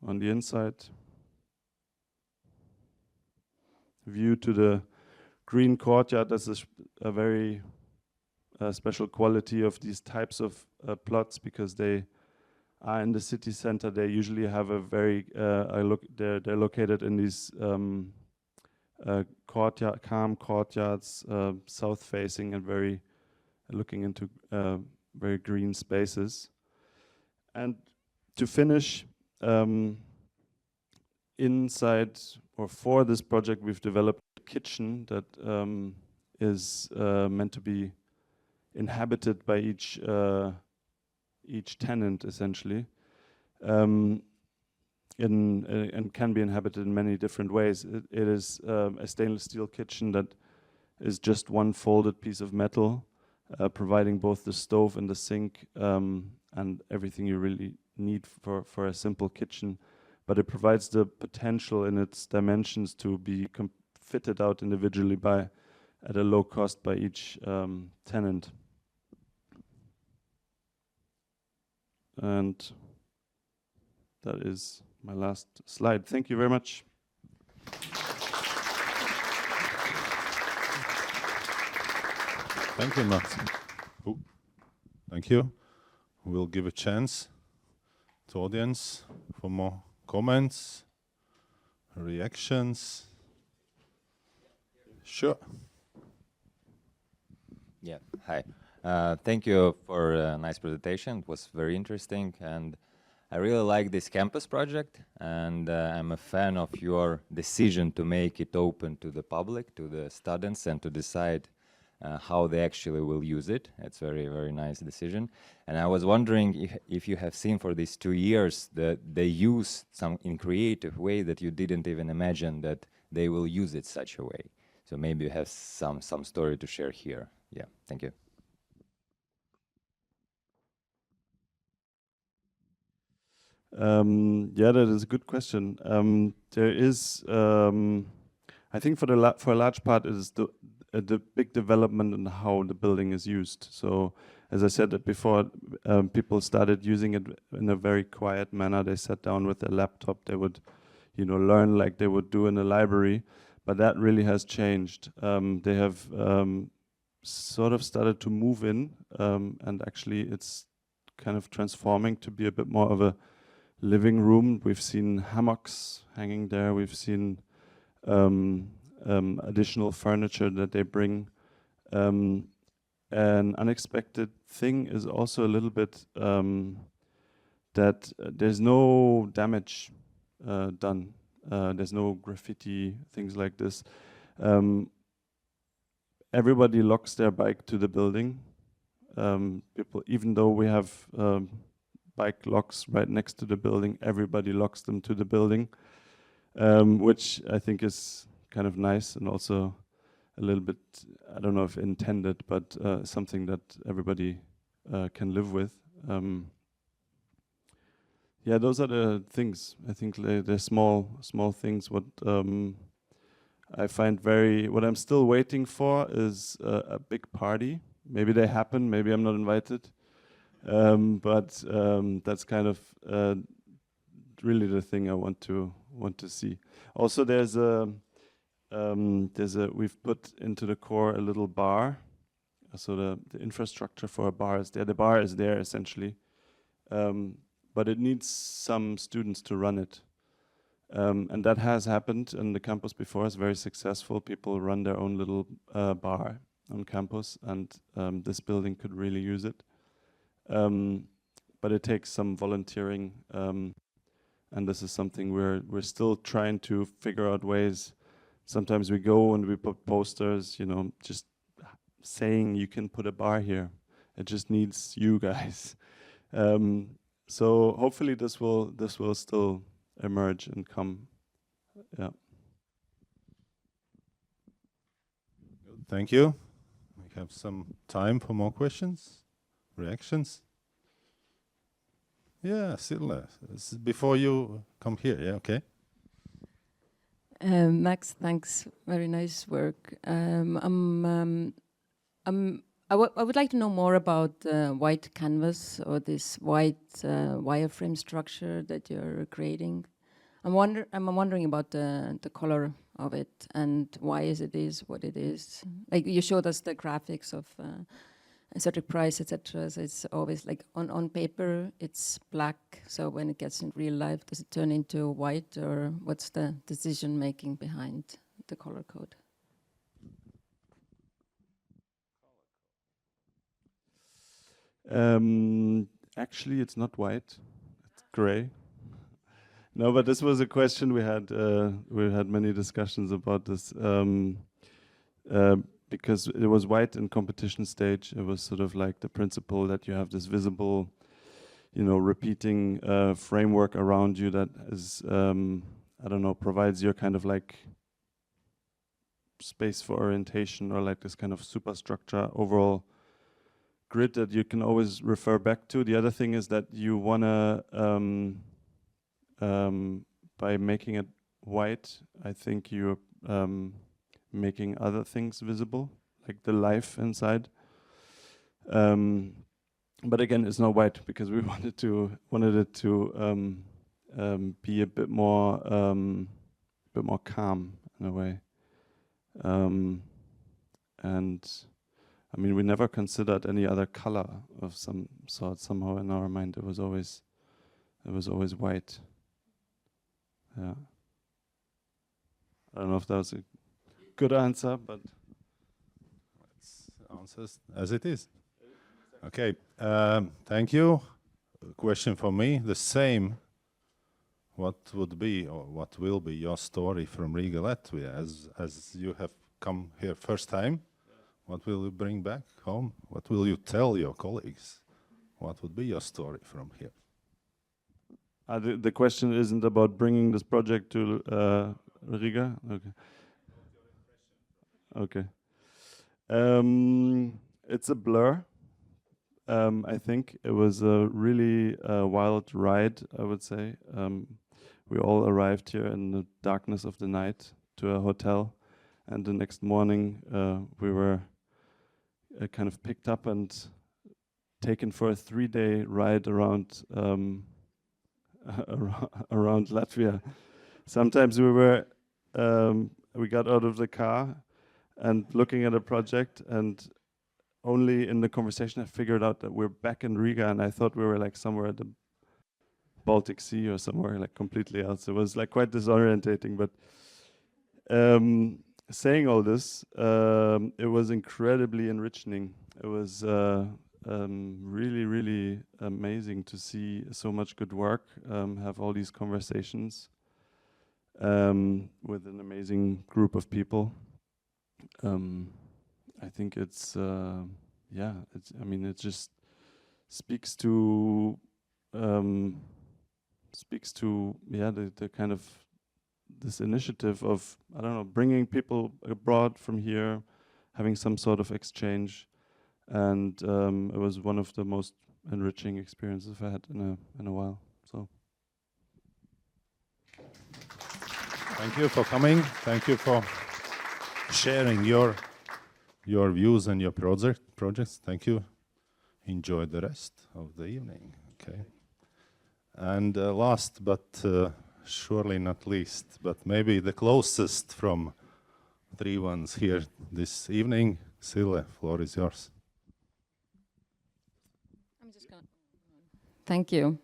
on the inside. View to the green courtyard. This is a very special quality of these types of plots, because they are in the city center. They usually have a very they're located in these calm courtyards, south facing, and very looking into very green spaces. And to finish, inside or for this project, we've developed a kitchen that is meant to be inhabited by each tenant, essentially, and can be inhabited in many different ways. It is a stainless steel kitchen that is just one folded piece of metal, providing both the stove and the sink and everything you really need for a simple kitchen. But it provides the potential in its dimensions to be fitted out individually at a low cost by each tenant. And that is my last slide. Thank you very much. Thank you, Martin. Thank you. We'll give a chance to audience for more comments, reactions. Sure. Yeah, hi. Thank you for a nice presentation. It was very interesting, and I really like this campus project, and I'm a fan of your decision to make it open to the public, to the students, and to decide how they actually will use it. It's very, very nice decision. And I was wondering if you have seen for these 2 years that they use some in creative way that you didn't even imagine that they will use it such a way. So maybe you have some story to share here. Yeah, thank you. Yeah, that is a good question. There is, I think, for a large part, it is the big development in how the building is used. So, as I said before, people started using it in a very quiet manner. They sat down with their laptop. They would, learn like they would do in a library. But that really has changed. They have sort of started to move in, and actually, it's kind of transforming to be a bit more of a living room. We've seen hammocks hanging there. We've seen additional furniture that they bring. An unexpected thing is also a little bit that there's no damage done. There's no graffiti, things like this. Everybody locks their bike to the building. People, even though we have bike locks right next to the building, everybody locks them to the building, which I think is kind of nice and also a little bit, I don't know if intended, but something that everybody can live with. Yeah, those are the things. I think they're small things. What I find what I'm still waiting for is a big party. maybe they happen, maybe I'm not invited. But that's kind of really the thing I want to see. Also, we've put into the core a little bar. So the infrastructure for a bar is there. The bar is there essentially, but it needs some students to run it. And that has happened in the campus before. It's very successful. People run their own little bar on campus, and this building could really use it. But it takes some volunteering, and this is something we're still trying to figure out ways. Sometimes we go and we put posters, you know, just saying you can put a bar here. It just needs you guys. So hopefully this will still emerge and come. Yeah. Thank you. We have some time for more questions, reactions. Yeah, Sille, before you come here, yeah, okay. Max, thanks. Very nice work. I would like to know more about white canvas or this white wireframe structure that you're creating. I'm wondering about the color of it and why it is what it is. Like you showed us the graphics of a certain price, etc. So it's always like on paper it's black. So when it gets in real life, does it turn into white, or what's the decision making behind the color code? Actually, it's not white; it's gray. No, but this was a question we had. We had many discussions about this because it was white in competition stage. It was sort of like the principle that you have this visible, you know, repeating framework around you that is, I don't know, provides your kind of like space for orientation, or like this kind of superstructure overall grid that you can always refer back to. The other thing is that you wanna, by making it white, I think you're making other things visible, like the life inside. But again, it's not white because we wanted it to be a bit more calm in a way. And I mean, we never considered any other color of some sort. Somehow in our mind, it was always white. Yeah. I don't know if that was a good answer, but let's answer as it is. Okay. Thank you. A question for me, the same. What would be or what will be your story from Riga, Latvia, as you have come here first time? What will you bring back home? What will you tell your colleagues? What would be your story from here? The question isn't about bringing this project to Riga? Okay. It's a blur. I think it was a really wild ride, I would say. We all arrived here in the darkness of the night to a hotel, and the next morning we were kind of picked up and taken for a 3-day ride around around Latvia. Sometimes we got out of the car and looking at a project, and only in the conversation I figured out that we're back in Riga, and I thought we were like somewhere at the Baltic Sea or somewhere like completely else. It was like quite disorientating, but saying all this, it was incredibly enriching. It was really, really amazing to see so much good work, have all these conversations with an amazing group of people. I think it's, yeah, I mean, it just speaks to the kind of this initiative of, I don't know, bringing people abroad from here, having some sort of exchange. And it was one of the most enriching experiences I've had in a while. So, thank you for coming. Thank you for sharing your your views and your projects. Thank you. Enjoy the rest of the evening. Okay. And last but surely not least, but maybe the closest from three ones here this evening, Sille, floor is yours. Thank you.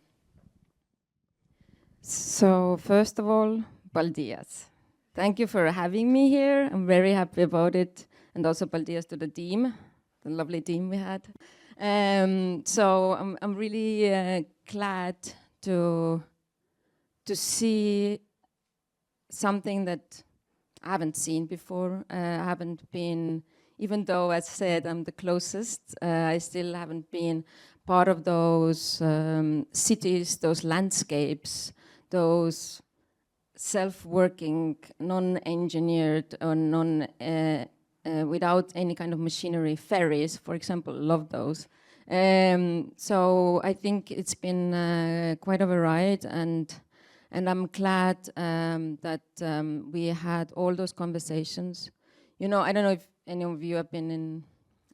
So first of all, Baldias. Thank you for having me here. I'm very happy about it. And also Baldias to the team, the lovely team we had. So I'm really glad to see something that I haven't seen before. I haven't been, even though as I said I'm the closest, I still haven't been part of those cities, those landscapes, those self-working, non-engineered or without any kind of machinery ferries, for example. Love those. So I think it's been quite of a ride, and I'm glad that we had all those conversations. You know, I don't know if any of you have been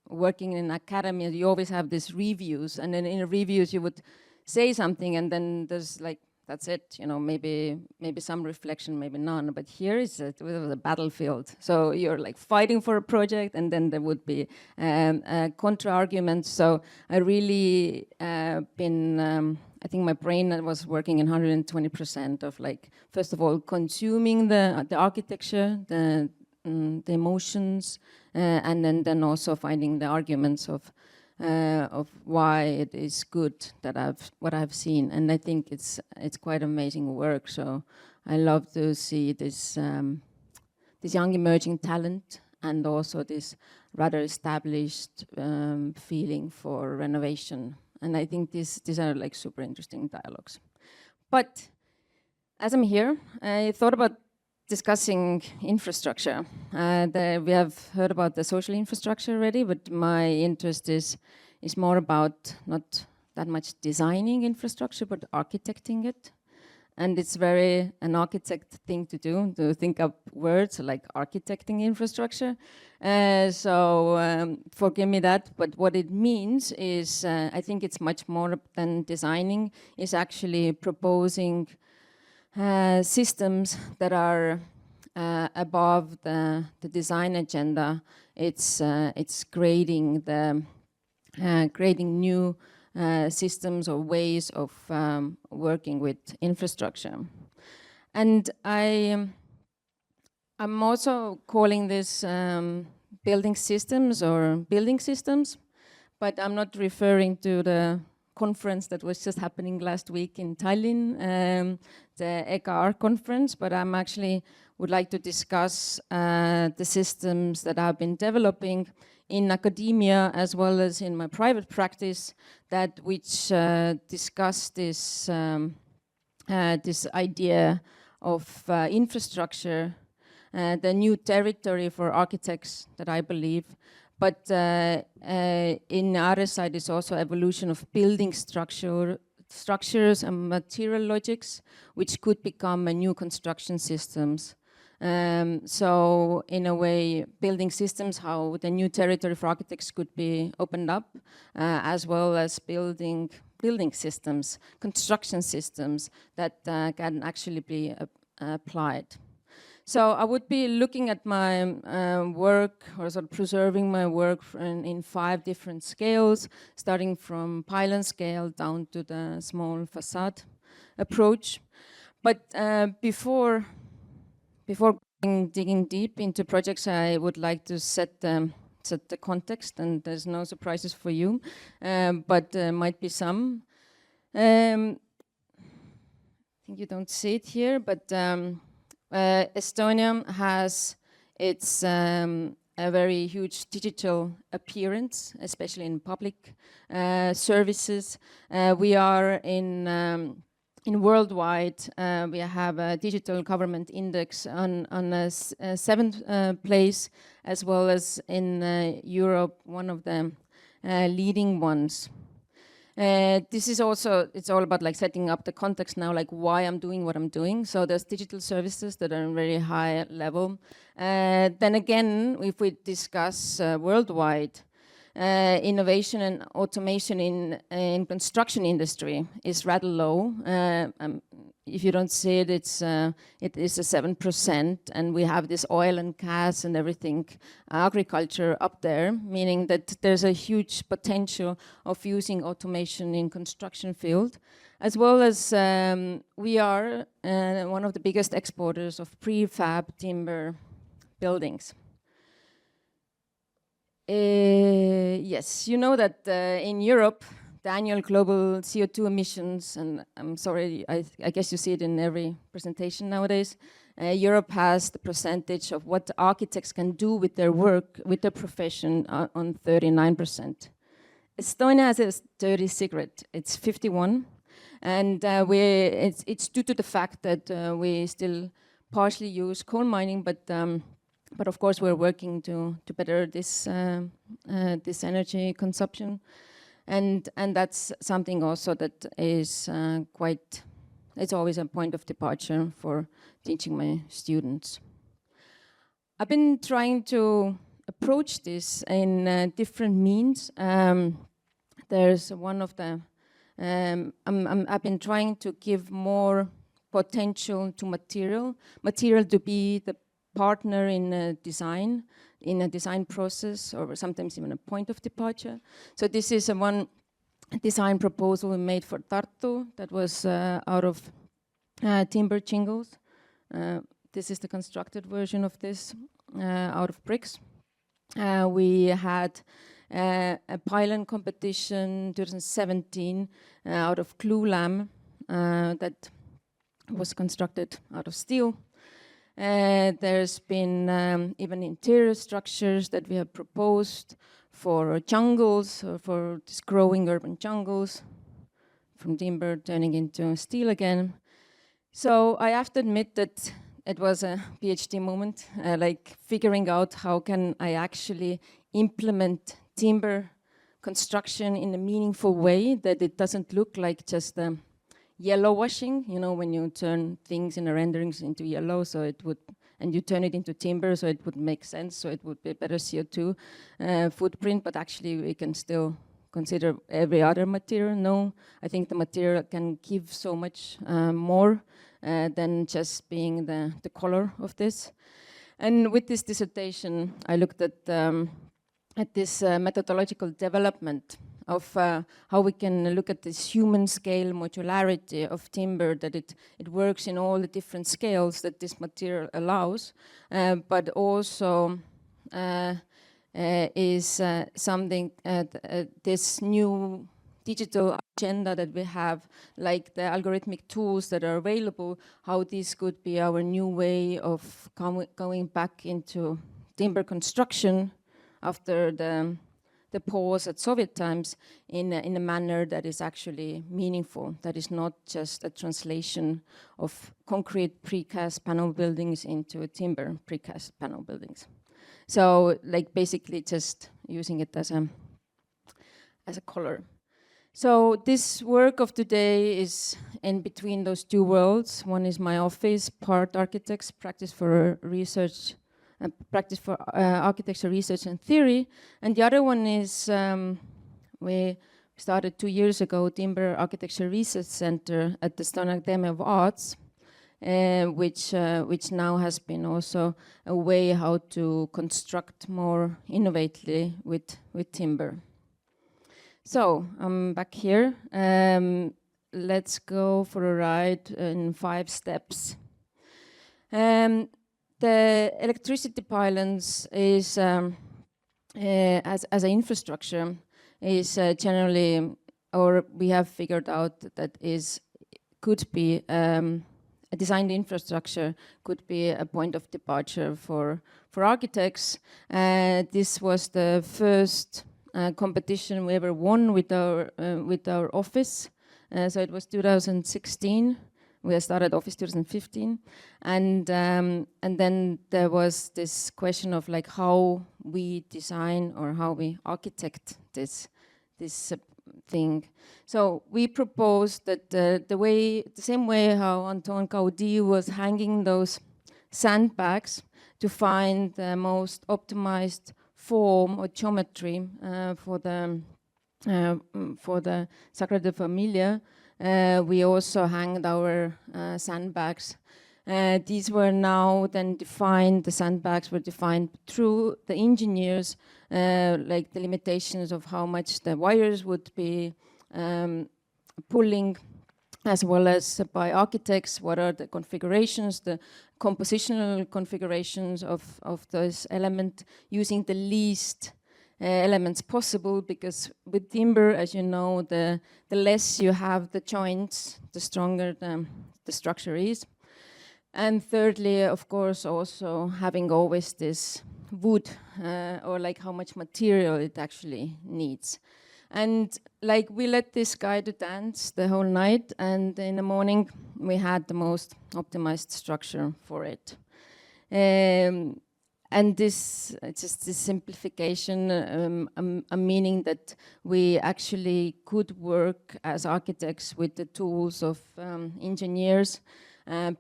working in an academy. You always have these reviews, and then in the reviews you would say something, and then there's like, that's it, you know, maybe some reflection, maybe none. But here it was a battlefield. So you're like fighting for a project, and then there would be counter-arguments. So I really I think my brain was working in 120% of like, first of all, consuming the architecture, the emotions, and then also finding the arguments of why it is good that what I've seen. And I think it's quite amazing work. So I love to see this young emerging talent, and also this rather established feeling for renovation. And I think these are like super interesting dialogues. But as I'm here, I thought about discussing infrastructure. We have heard about the social infrastructure already, but my interest is more about not that much designing infrastructure, but architecting it. And it's very an architect thing to do, to think up words like architecting infrastructure. So forgive me that, but what it means is, I think it's much more than designing, is actually proposing systems that are above the design agenda. It's creating new systems or ways of working with infrastructure. And I'm also calling this building systems or building systems, but I'm not referring to the conference that was just happening last week in Tallinn, the EKR conference, but I'm actually would like to discuss the systems that I've been developing in academia as well as in my private practice, which discuss this idea of infrastructure, the new territory for architects that I believe. But in the other side is also evolution of building structures and material logics, which could become a new construction systems. So in a way, building systems, how the new territory for architects could be opened up, as well as building systems, construction systems that can actually be applied. So I would be looking at my work, or sort of preserving my work in 5 different scales, starting from pylon scale down to the small facade approach. But before digging deep into projects, I would like to set the context, and there's no surprises for you, but there might be some. I think you don't see it here, but Estonia has its a very huge digital appearance, especially in public services. We are in worldwide, we have a digital government index on a 7th place, as well as in Europe, one of the leading ones. This is also, it's all about like setting up the context now, like why I'm doing what I'm doing. So there's digital services that are very high level. Then again, if we discuss worldwide, innovation and automation in construction industry is rather low. If you don't see it, it is a 7%, and we have this oil and gas and everything, agriculture up there, meaning that there's a huge potential of using automation in construction field, as well as we are one of the biggest exporters of prefab timber buildings. Yes, you know that in Europe, the annual global CO2 emissions, and I'm sorry, I guess you see it in every presentation nowadays, Europe has the percentage of what architects can do with their work, with their profession, on 39%. Estonia has a dirty secret, it's 51, and it's due to the fact that we still partially use coal mining, but of course we're working to better this energy consumption. And that's something also that is it's always a point of departure for teaching my students. I've been trying to approach this in different means. There's one of the, I've been trying to give more potential to material to be the partner in a design process, or sometimes even a point of departure. So this is one design proposal we made for Tartu that was out of timber shingles. This is the constructed version of this, out of bricks. We had a pylon competition 2017 out of glulam that was constructed out of steel. There's been even interior structures that we have proposed for jungles, for these growing urban jungles, from timber turning into steel again. So I have to admit that it was a PhD moment, like figuring out how can I actually implement timber construction in a meaningful way, that it doesn't look like just yellow washing, you know, when you turn things in the renderings into yellow, so it would, and you turn it into timber, so it would make sense, so it would be better CO2 footprint, but actually we can still consider every other material. No, I think the material can give so much more than just being the color of this. And with this dissertation, I looked at this methodological development of how we can look at this human scale modularity of timber, that it works in all the different scales that this material allows, but also is something, this new digital agenda that we have, like the algorithmic tools that are available, how this could be our new way of going back into timber construction after the pause at Soviet times in a manner that is actually meaningful, that is not just a translation of concrete precast panel buildings into timber precast panel buildings. So, like, basically just using it as a color. So this work of today is in between those two worlds. One is my office, part architects, practice for research, practice for architecture research and theory, and the other one is we started 2 years ago, Timber Architecture Research Center at the Estonian Academy of Arts, which now has been also a way how to construct more innovatively with timber. So I'm back here. Let's go for a ride in 5 steps. The electricity pylons is, as an infrastructure, is generally, or we have figured out that could be a designed infrastructure, could be a point of departure for architects. This was the first competition we ever won with our office. So it was 2016. We started office 2015, and then there was this question of like how we design or how we architect this thing. So we proposed that the same way how Anton Gaudi was hanging those sandbags to find the most optimized form or geometry for the Sagrada Familia, we also hanged our sandbags. These were now then defined, the sandbags were defined through the engineers, like the limitations of how much the wires would be pulling, as well as by architects, what are the configurations, the compositional configurations of those elements, using the least elements possible, because with timber, as you know, the less you have the joints, the stronger the structure is. And thirdly, of course, also having always this wood, or like how much material it actually needs. And like we let this guy to dance the whole night, and in the morning we had the most optimized structure for it. And this, just this simplification, meaning that we actually could work as architects with the tools of engineers,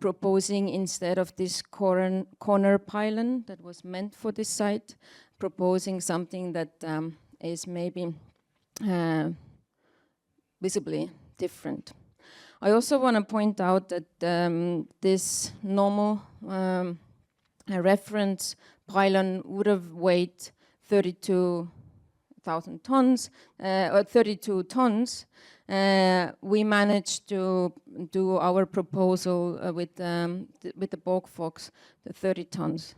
proposing instead of this corner pylon that was meant for this site, proposing something that is maybe visibly different. I also want to point out that this normal reference pylon would have weighed 32,000 tons, or 32 tons. We managed to do our proposal with the Borg Fox, the 30 tons.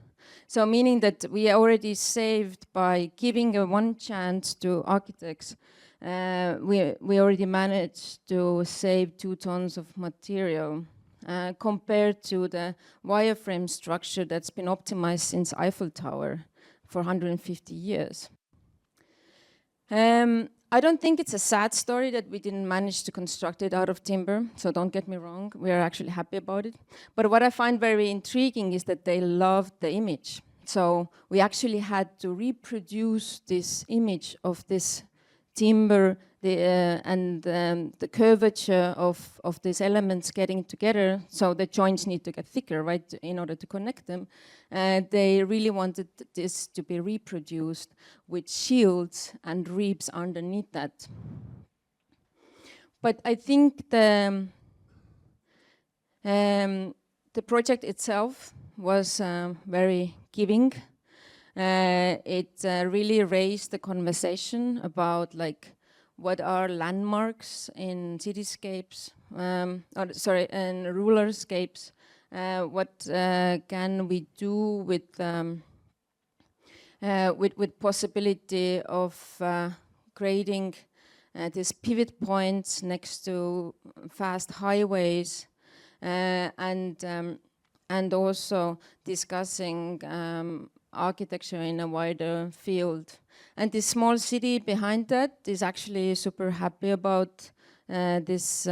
So meaning that we already saved by giving one chance to architects, we already managed to save 2 tons of material compared to the wireframe structure that's been optimized since Eiffel Tower for 150 years. I don't think it's a sad story that we didn't manage to construct it out of timber, so don't get me wrong, we are actually happy about it. But what I find very intriguing is that they loved the image. So we actually had to reproduce this image of this timber and the curvature of these elements getting together, so the joints need to get thicker, right, in order to connect them. They really wanted this to be reproduced with shields and ribs underneath that. But I think the project itself was very giving. It really raised the conversation about like what are landmarks in cityscapes, in rulerscapes. What can we do with possibility of creating these pivot points next to fast highways, and also discussing architecture in a wider field. And this small city behind that is actually super happy about this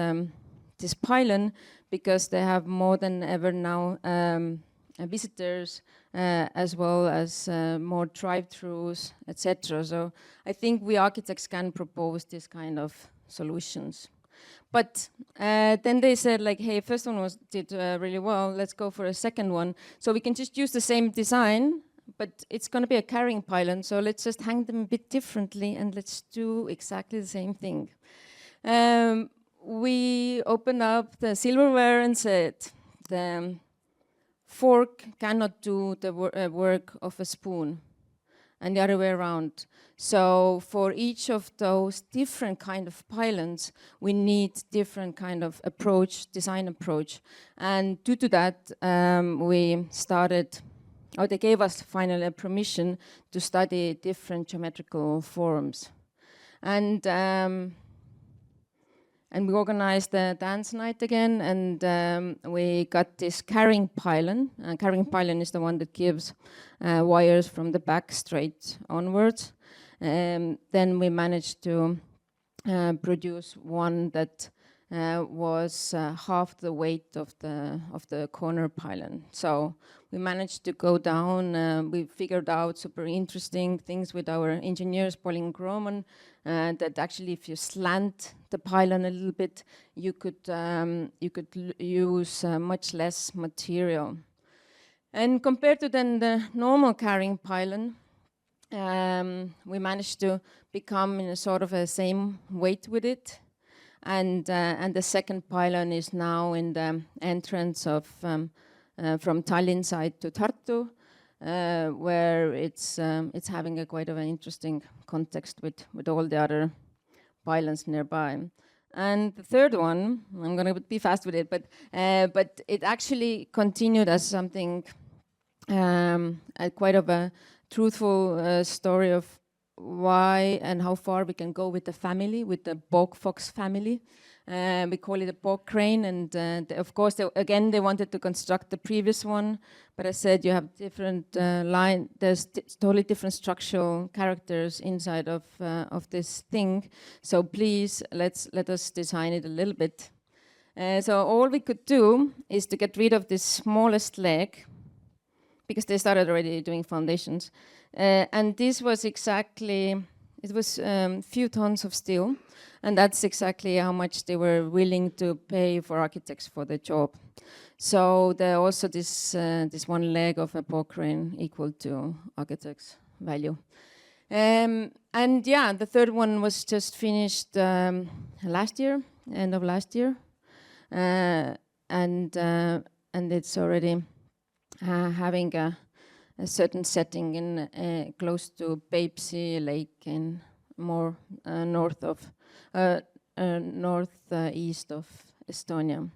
pylon, because they have more than ever now visitors, as well as more drive-throughs, etc. So I think we architects can propose this kind of solutions. But then they said, like, hey, first one did really well, let's go for a second one. So we can just use the same design, but it's going to be a carrying pylon, so let's just hang them a bit differently and let's do exactly the same thing. We opened up the silverware and said, the fork cannot do the work of a spoon, and the other way around. So for each of those different kind of pylons, we need different kind of approach, design approach. And due to that, we started, or they gave us finally a permission to study different geometrical forms. And we organized the dance night again, and we got this carrying pylon. Carrying pylon is the one that gives wires from the back straight onwards. Then we managed to produce one that was half the weight of the corner pylon. So we managed to go down. We figured out super interesting things with our engineers, Pauline and Groman, that actually if you slant the pylon a little bit, you could use much less material. And compared to then the normal carrying pylon, we managed to become in a sort of a same weight with it. And the second pylon is now in the entrance of from Tallinn side to Tartu, where it's having a quite of an interesting context with all the other pylons nearby. And the third one, I'm going to be fast with it, but it actually continued as something quite of a truthful story of why and how far we can go with the family, with the bog fox family. We call it a bog crane, and of course, again, they wanted to construct the previous one, but I said you have different there's totally different structural characters inside of this thing, so please, let us design it a little bit. So all we could do is to get rid of this smallest leg, because they started already doing foundations. And this was exactly, it was few tons of steel, and that's exactly how much they were willing to pay for architects for the job. So there also this one leg of a bog crane equal to architects' value. And yeah, the third one was just finished last year, end of last year, and it's already having a certain setting in close to Peipsi Lake in more northeast of Estonia.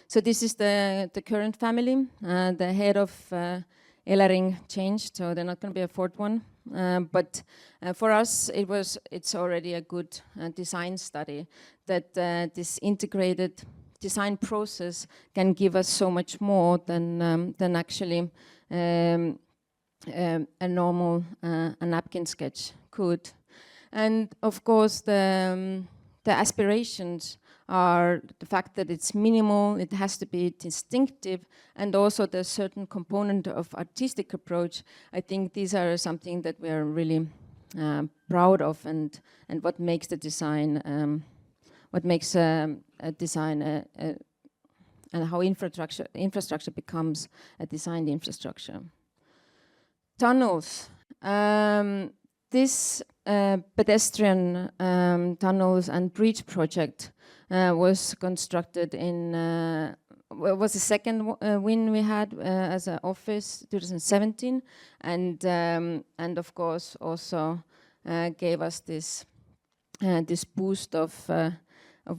So this is the current family. The head of Elering changed, so they're not going to be a fourth one. But for us, it's already a good design study that this integrated design process can give us so much more than actually a normal a napkin sketch could. And of course, the aspirations are the fact that it's minimal, it has to be distinctive, and also the certain component of artistic approach. I think these are something that we are really proud of, and what makes the design, what makes a design, and how infrastructure becomes a designed infrastructure. Tunnels. This pedestrian tunnels and bridge project was constructed in, was the second win we had as an office, 2017, and of course also gave us this this boost of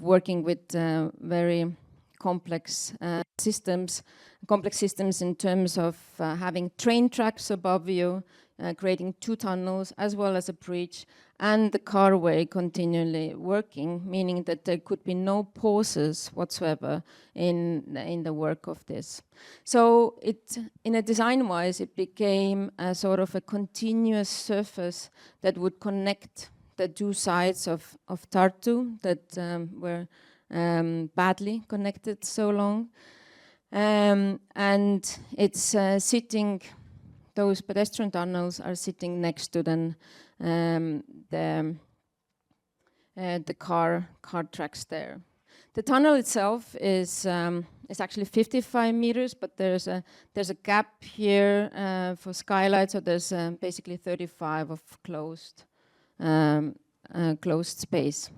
working with very complex systems in terms of having train tracks above you, creating 2 tunnels as well as a bridge, and the carway continually working, meaning that there could be no pauses whatsoever in the work of this. So it, in a design-wise, it became a sort of a continuous surface that would connect the 2 sides of Tartu that were badly connected so long. And it's sitting, those pedestrian tunnels are sitting next to then the car tracks there. The tunnel itself is actually 55 meters, but there's a gap here for skylight, so there's basically 35 of closed space.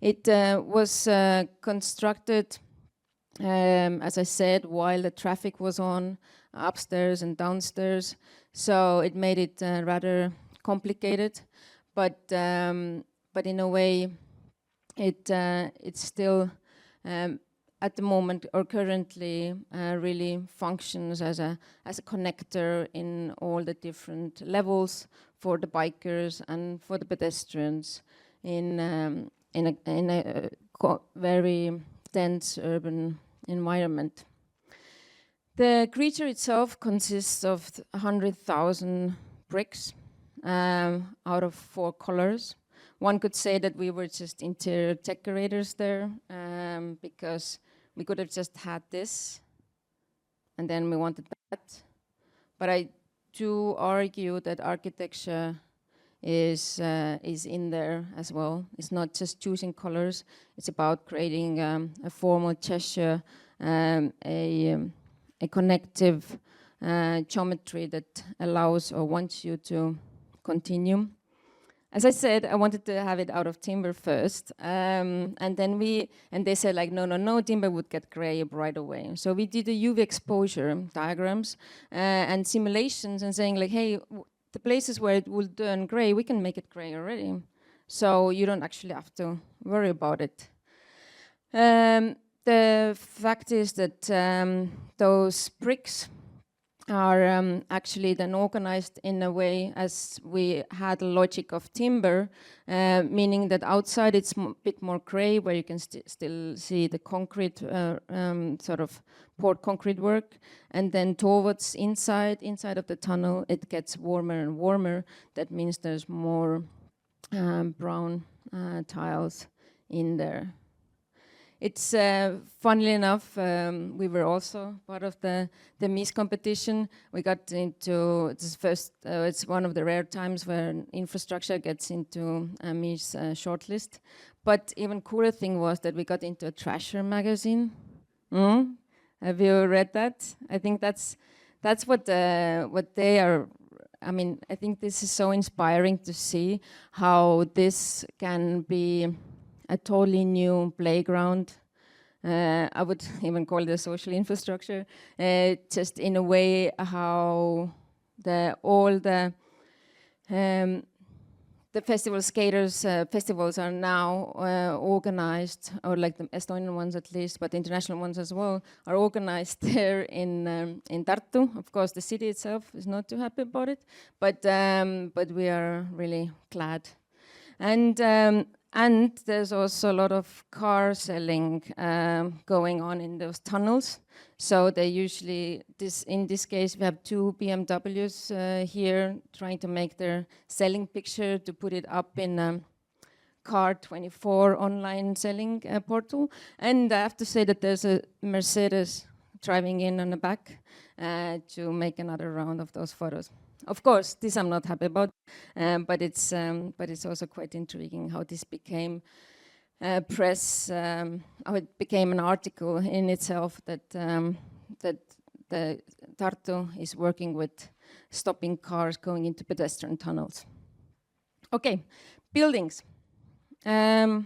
It was constructed, as I said, while the traffic was on upstairs and downstairs, so it made it rather complicated. But in a way, it's still at the moment or currently really functions as a connector in all the different levels for the bikers and for the pedestrians in a very dense urban environment. The creature itself consists of 100,000 bricks out of 4 colors. one could say that we were just interior decorators there, because we could have just had this, and then we wanted that. But I do argue that architecture is in there as well. It's not just choosing colors. It's about creating a formal gesture, a connective geometry that allows or wants you to continue. As I said, I wanted to have it out of timber first, and then they said like, no, timber would get gray right away. So we did a UV exposure diagrams and simulations and saying like, hey, the places where it will turn gray, we can make it gray already. So you don't actually have to worry about it. The fact is that those bricks are actually then organized in a way as we had a logic of timber, meaning that outside it's a bit more gray, where you can still see the concrete, sort of poured concrete work, and then towards inside of the tunnel, it gets warmer and warmer. That means there's more brown tiles in there. It's funnily enough, we were also part of the Mies competition. We got into this first. It's one of the rare times where infrastructure gets into a Mies shortlist. But even cooler thing was that we got into a Trasher magazine. Have you read that? I think that's what they are. I mean, I think this is so inspiring to see how this can be a totally new playground. I would even call it a social infrastructure. Just in a way, how all the festival skaters festivals are now organized, or like the Estonian ones at least, but the international ones as well, are organized there in Tartu. Of course, the city itself is not too happy about it, but we are really glad. And there's also a lot of car selling going on in those tunnels. So they usually, in this case, we have 2 BMWs here trying to make their selling picture to put it up in Car24 online selling portal. And I have to say that there's a Mercedes driving in on the back to make another round of those photos. Of course, this I'm not happy about, but it's also quite intriguing how this became press, how it became an article in itself that the Tartu is working with stopping cars going into pedestrian tunnels. Okay, buildings. A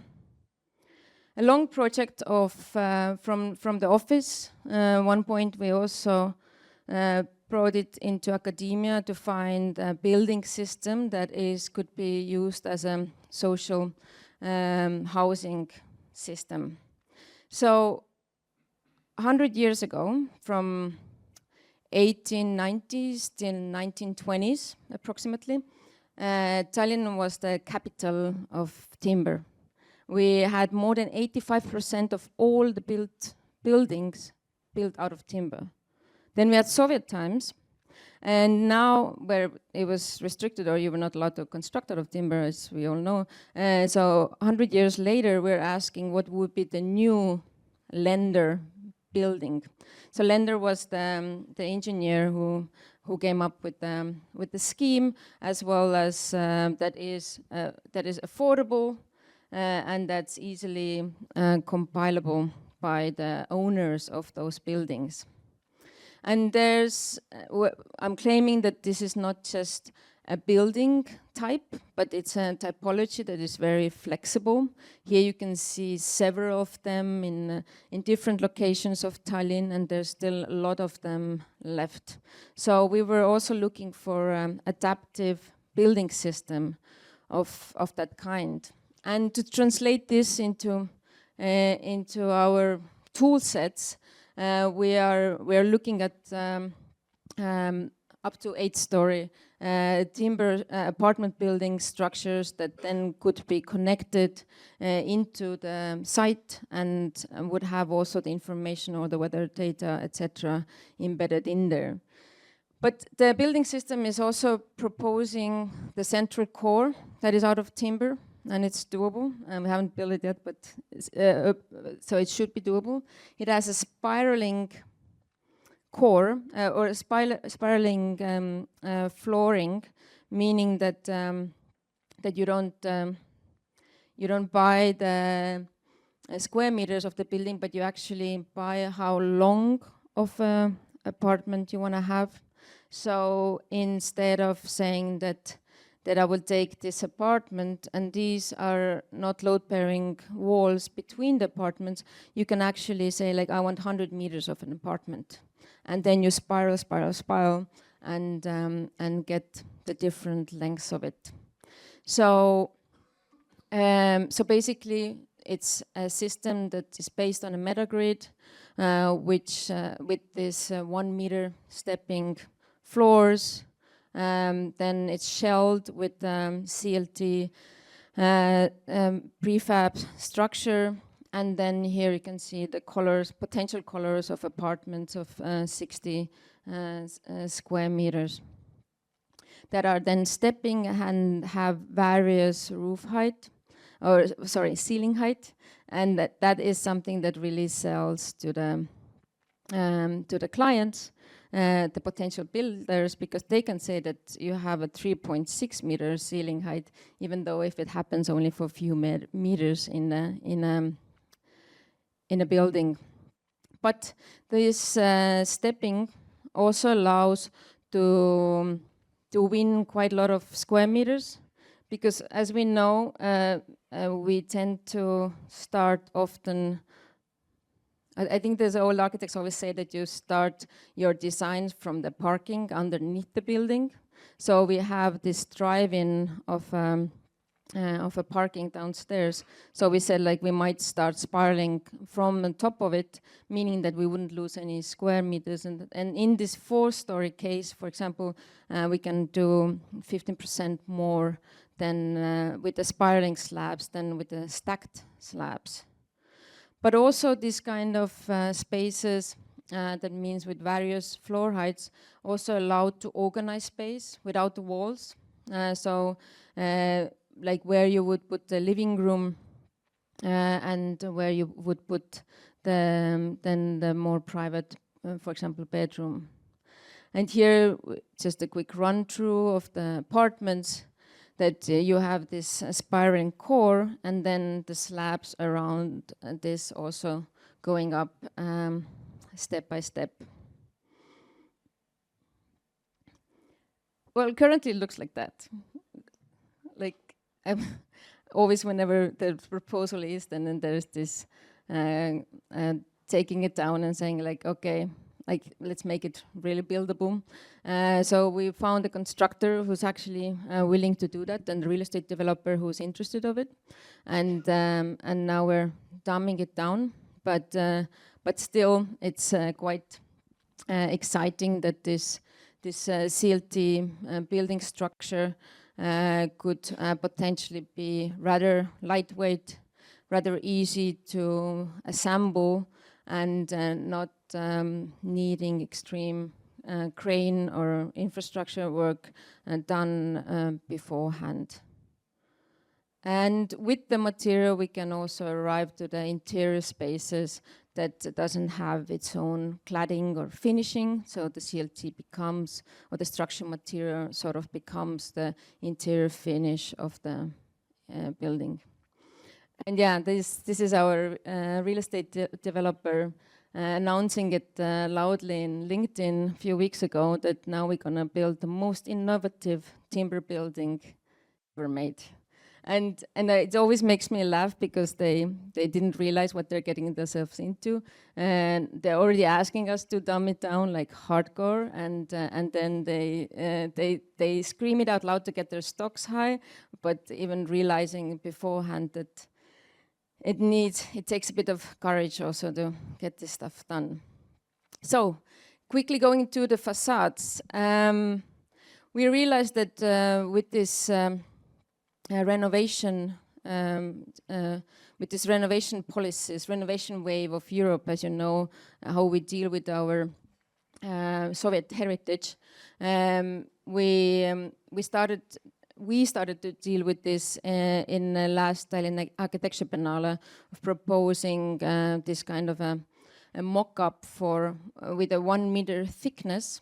long project of from the office. One point we also brought it into academia to find a building system that could be used as a social housing system. So 100 years ago, from 1890s till 1920s approximately, Tallinn was the capital of timber. We had more than 85% of all the buildings built out of timber. Then we had Soviet times, and now where it was restricted, or you were not allowed to construct out of timber, as we all know. So 100 years later, we're asking what would be the new Lender building. So Lender was the engineer who came up with the scheme, as well as that is affordable and that's easily compilable by the owners of those buildings. And I'm claiming that this is not just a building type, but it's a typology that is very flexible. Here you can see several of them in different locations of Tallinn, and there's still a lot of them left. So we were also looking for adaptive building system of that kind. And to translate this into our tool sets, we are looking at up to 8-story timber apartment building structures that then could be connected into the site and would have also the information or the weather data, etc., embedded in there. But the building system is also proposing the central core that is out of timber, and it's doable. We haven't built it yet, but so it should be doable. It has a spiraling core or a spiraling flooring, meaning that that you don't buy the square meters of the building, but you actually buy how long of a apartment you want to have. So instead of saying that I will take this apartment and these are not load-bearing walls between the apartments, you can actually say like I want 100 meters of an apartment, and then you spiral, and get the different lengths of it. So so basically, it's a system that is based on a metagrid, which with this 1 meter stepping floors. Then it's shelled with CLT prefab structure, and then here you can see the colors, potential colors of apartments of 60 square meters that are then stepping and have various roof height, or sorry, ceiling height, and that is something that really sells to the clients. The potential builders, because they can say that you have a 3.6 meter ceiling height, even though if it happens only for a few meters in a building. But this stepping also allows to win quite a lot of square meters, because as we know, we tend to start often. I think there's old architects always say that you start your designs from the parking underneath the building. So we have this drive-in of a parking downstairs. So we said like we might start spiraling from the top of it, meaning that we wouldn't lose any square meters. And in this 4-story case, for example, we can do 15% more than with the spiraling slabs than with the stacked slabs. But also this kind of spaces, that means with various floor heights, also allowed to organize space without the walls. So like where you would put the living room and where you would put the more private, for example, bedroom. And here, just a quick run through of the apartments, that you have this spiraling core, and then the slabs around this also going up step by step. Well, currently it looks like that. Like always, whenever the proposal is, then there's this taking it down and saying like, okay, like let's make it really buildable. So we found a constructor who's actually willing to do that, and a real estate developer who's interested of it, and now we're dumbing it down. But still, it's quite exciting that this CLT building structure could potentially be rather lightweight, rather easy to assemble, and not needing extreme crane or infrastructure work done beforehand. And with the material, we can also arrive to the interior spaces that doesn't have its own cladding or finishing. So the CLT becomes, or the structure material sort of becomes the interior finish of the building. And yeah, this is our real estate developer announcing it loudly in LinkedIn a few weeks ago, that now we're gonna build the most innovative timber building ever made. And it always makes me laugh, because they didn't realize what they're getting themselves into, and they're already asking us to dumb it down like hardcore, and then they scream it out loud to get their stocks high, but even realizing beforehand that it takes a bit of courage also to get this stuff done. So quickly going to the facades, we realized that with this renovation policies, renovation wave of Europe, as you know, how we deal with our Soviet heritage, we started we started to deal with this in the last Tallinn Architecture Biennale, of proposing this kind of a mock-up for with a 1 meter thickness.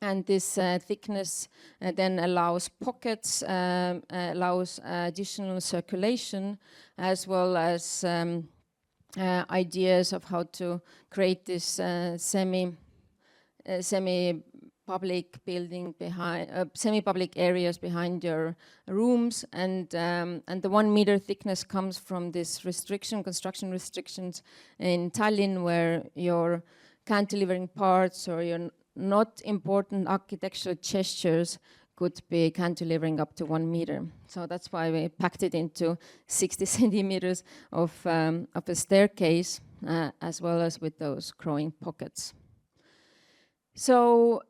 And this thickness then allows pockets, allows additional circulation, as well as ideas of how to create this semi-public building behind, semi-public areas behind your rooms. And the 1 meter thickness comes from this construction restrictions in Tallinn, where your cantilevering parts or your not important architectural gestures could be cantilevering up to 1 meter. So that's why we packed it into 60 centimeters of a staircase, as well as with those growing pockets. So,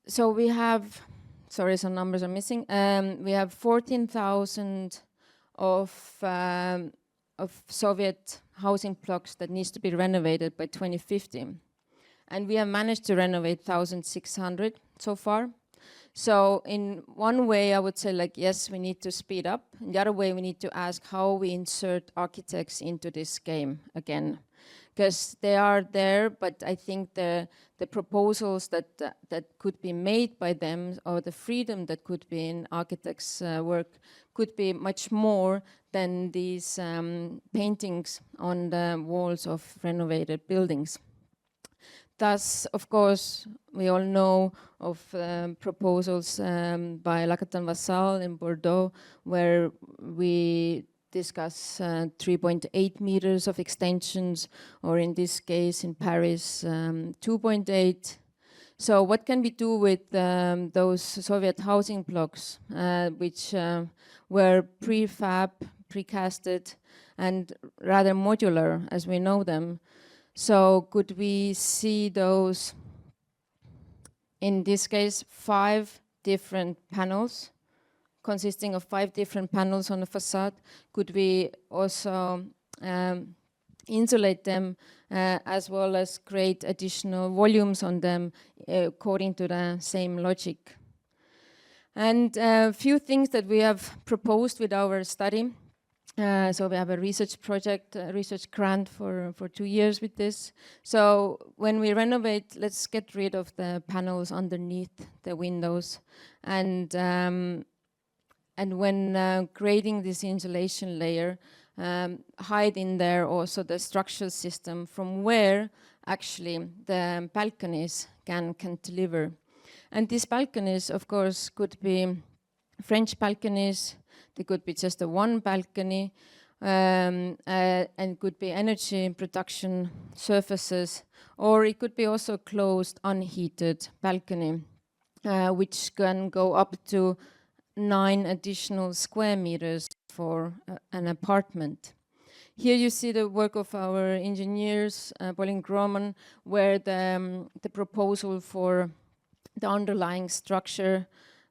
so we have, sorry, some numbers are missing. We have 14,000 of Soviet housing blocks that needs to be renovated by 2050. And we have managed to renovate 1,600 so far. So in one way, I would say, like, yes, we need to speed up. In the other way, we need to ask how we insert architects into this game again. Because they are there, but I think the proposals that could be made by them, or the freedom that could be in architects' work, could be much more than these paintings on the walls of renovated buildings. Thus, of course, we all know of proposals by Lacatan Vassal in Bordeaux, where we discuss 3.8 meters of extensions, or in this case in Paris, 2.8. So what can we do with those Soviet housing blocks, which were prefab, precasted, and rather modular as we know them? So could we see those, in this case, 5 different panels, consisting of 5 different panels on the facade? Could we also insulate them, as well as create additional volumes on them according to the same logic? And a few things that we have proposed with our study. So we have a research project, a research grant for 2 years with this. So when we renovate, let's get rid of the panels underneath the windows. And when creating this insulation layer, hide in there also the structural system from where actually the balconies can cantilever. And these balconies, of course, could be French balconies. They could be just a one balcony, and could be energy production surfaces, or it could be also closed, unheated balcony, which can go up to 9 additional square meters for an apartment. Here you see the work of our engineers, Pauline Groman, where the proposal for the underlying structure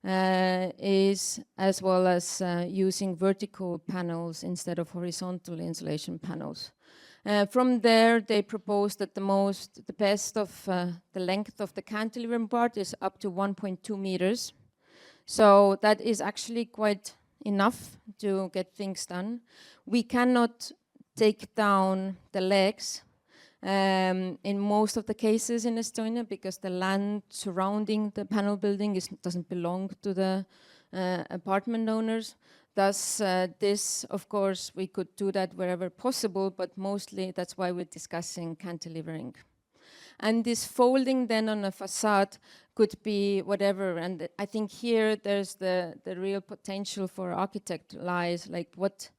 is, as well as using vertical panels instead of horizontal insulation panels. From there, they proposed that the best of the length of the cantilever part is up to 1.2 meters. So that is actually quite enough to get things done. We cannot take down the legs in most of the cases in Estonia, because the land surrounding the panel building doesn't belong to the apartment owners. Thus, this, of course, we could do that wherever possible, but mostly that's why we're discussing cantilevering. And this folding then on a facade could be whatever. And I think here there's the real potential for architect lies, like what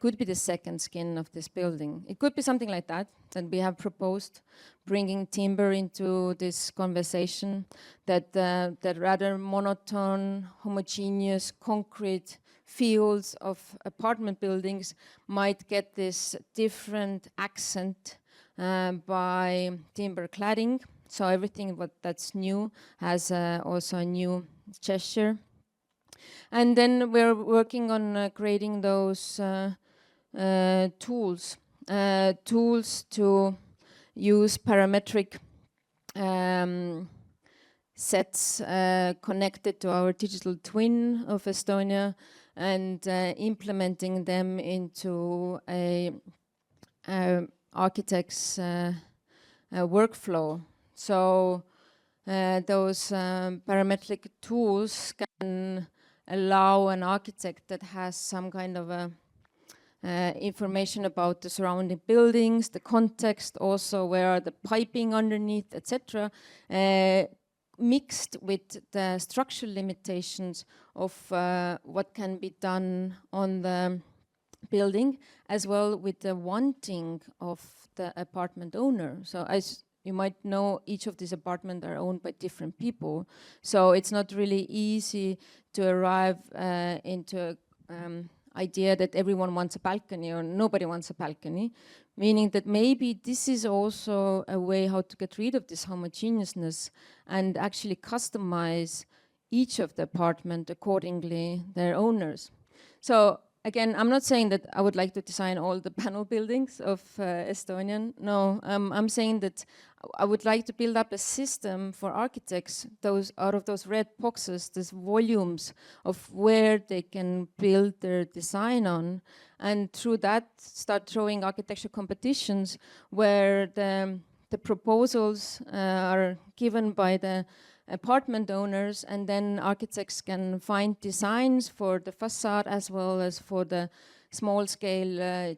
could be the second skin of this building. It could be something like that we have proposed, bringing timber into this conversation, that rather monotone, homogeneous, concrete fields of apartment buildings might get this different accent by timber cladding. So everything that's new has also a new gesture. And then we're working on creating those tools to use parametric sets connected to our digital twin of Estonia and implementing them into a architect's workflow. So those parametric tools can allow an architect that has some kind of a information about the surrounding buildings, the context, also where are the piping underneath, etc., mixed with the structural limitations of what can be done on the building, as well with the wanting of the apartment owner. So as you might know, each of these apartments are owned by different people. So it's not really easy to arrive into idea that everyone wants a balcony or nobody wants a balcony, meaning that maybe this is also a way how to get rid of this homogeneousness and actually customize each of the apartment accordingly their owners. So again, I'm not saying that I would like to design all the panel buildings of Estonian. No, I'm saying that I would like to build up a system for architects, those out of those red boxes, these volumes of where they can build their design on, and through that start throwing architecture competitions where the proposals are given by the apartment owners, and then architects can find designs for the facade as well as for the small scale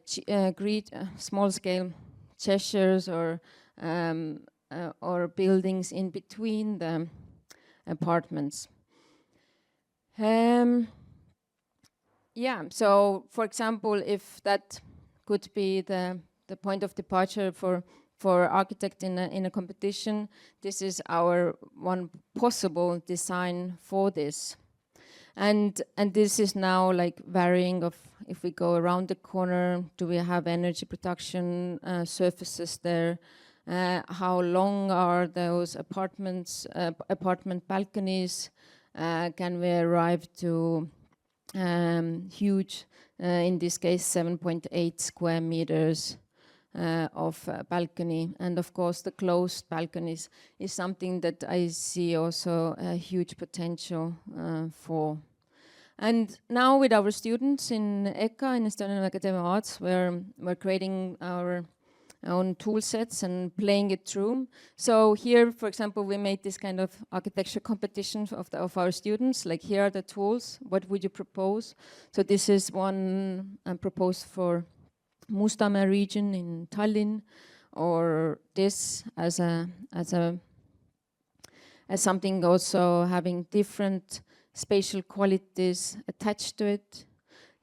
small scale gestures or buildings in between the apartments. Yeah, so for example, if that could be the point of departure for architect in a competition, this is our one possible design for this. And this is now like varying of if we go around the corner, do we have energy production surfaces there? How long are those apartment balconies? Can we arrive to huge, in this case, 7.8 square meters of balcony? And of course, the closed balconies is something that I see also a huge potential for. And now with our students in EKA, in Estonian Academy of Arts, we're creating our own tool sets and playing it through. So here, for example, we made this kind of architecture competition of our students. Like, here are the tools. What would you propose? So this is one proposed for Mustamäe region in Tallinn, or this as something also having different spatial qualities attached to it.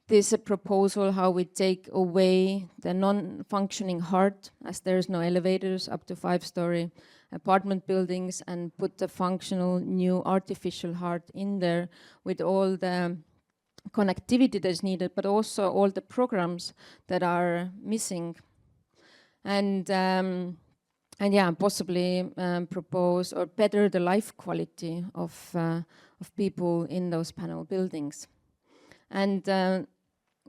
This is a proposal how we take away the non-functioning heart, as there's no elevators up to 5-story apartment buildings, and put the functional new artificial heart in there with all the connectivity that's needed, but also all the programs that are missing. And yeah, possibly propose or better the life quality of people in those panel buildings. And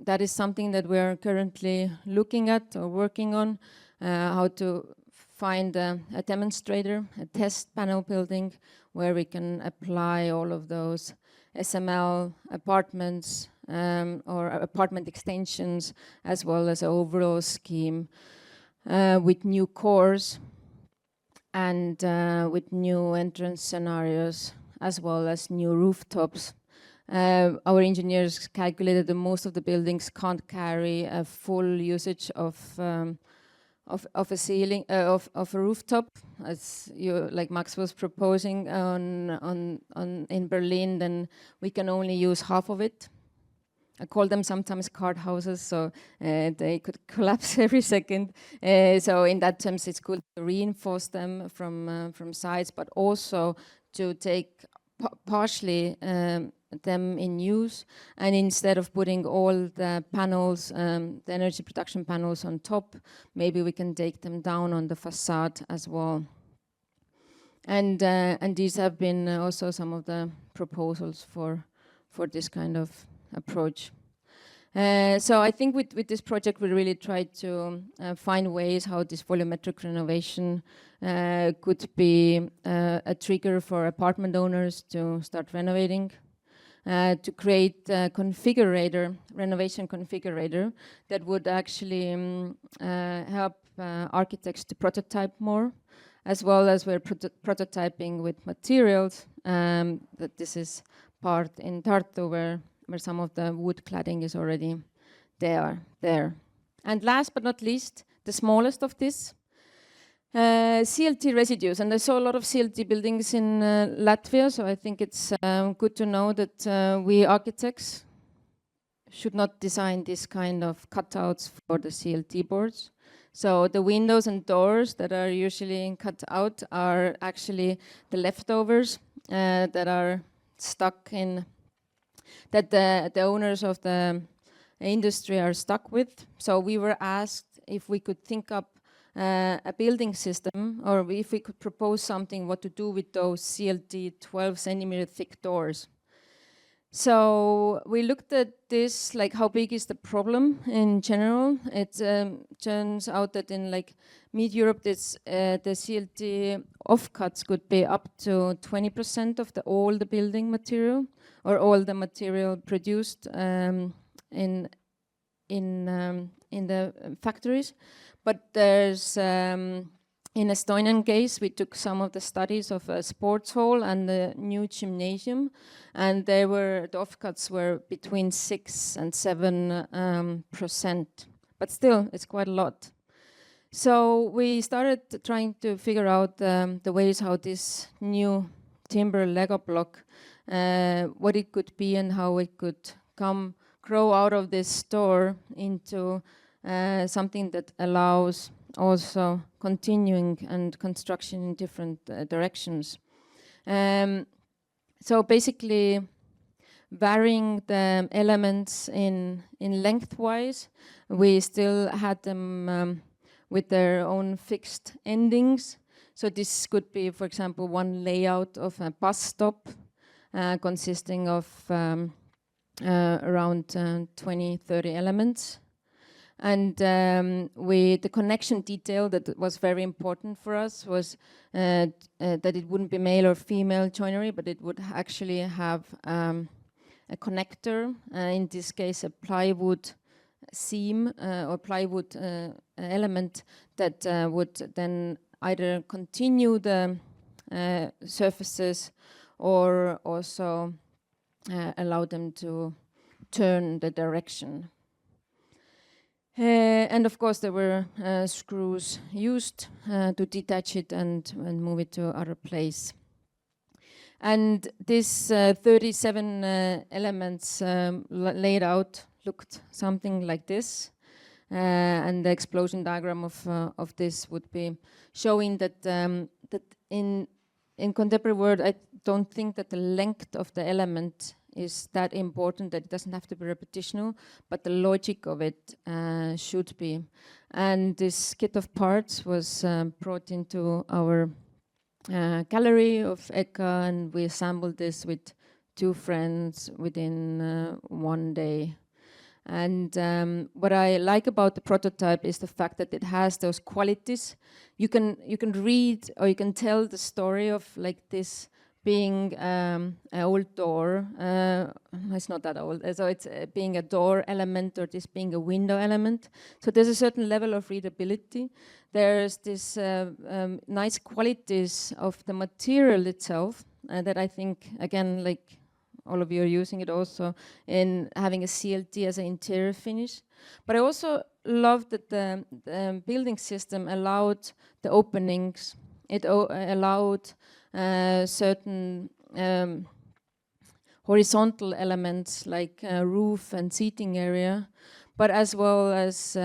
that is something that we're currently looking at or working on, how to find a demonstrator, a test panel building, where we can apply all of those SML apartments or apartment extensions, as well as an overall scheme with new cores and with new entrance scenarios, as well as new rooftops. Our engineers calculated that most of the buildings can't carry a full usage of a ceiling of a rooftop, as you, like Max was proposing in Berlin. Then we can only use half of it. I call them sometimes card houses, so they could collapse every second. So in that terms, it's good to reinforce them from sides, but also to take partially them in use, and instead of putting all the panels, the energy production panels on top, maybe we can take them down on the facade as well. And these have been also some of the proposals for this kind of approach. So I think with this project we really tried to find ways how this volumetric renovation could be a trigger for apartment owners to start renovating, to create a renovation configurator that would actually help architects to prototype more, as well as we're prototyping with materials. That this is part in Tartu where some of the wood cladding is already there. And last but not least, the smallest of this, CLT residues. And I saw a lot of CLT buildings in Latvia, so I think it's good to know that we architects should not design this kind of cutouts for the CLT boards. So the windows and doors that are usually cut out are actually the leftovers that are stuck in, that the owners of the industry are stuck with. So we were asked if we could think up a building system, or if we could propose something what to do with those CLT 12 centimeter thick doors. So we looked at this, like how big is the problem in general. It turns out that in like mid-Europe, the CLT offcuts could be up to 20% of all the building material, or all the material produced in the factories. But there's in Estonian case, we took some of the studies of a sports hall and the new gymnasium, and the offcuts were between 6 and 7%. But still, it's quite a lot. So we started trying to figure out the ways how this new timber Lego block, what it could be and how it could grow out of this store into something that allows also continuing and construction in different directions. So basically varying the elements in lengthwise, we still had them with their own fixed endings. So this could be, for example, one layout of a bus stop consisting of around 20-30 elements. And the connection detail that was very important for us was that it wouldn't be male or female joinery, but it would actually have a connector, in this case a plywood seam or plywood element that would then either continue the surfaces or also allow them to turn the direction. And of course there were screws used to detach it and move it to other place. And this 37 elements laid out looked something like this. And the explosion diagram of this would be showing that that in contemporary world, I don't think that the length of the element is that important, that it doesn't have to be repetitional, but the logic of it should be. And this kit of parts was brought into our gallery of Hacke, and we assembled this with 2 friends within 1 day. And what I like about the prototype is the fact that it has those qualities. You can read or you can tell the story of like this being an old door. It's not that old, so it's being a door element or this being a window element. So there's a certain level of readability. There's this nice qualities of the material itself that I think, again, like all of you are using it also in having a CLT as an interior finish. But I also love that the building system allowed the openings. It allowed certain horizontal elements like roof and seating area, but as well as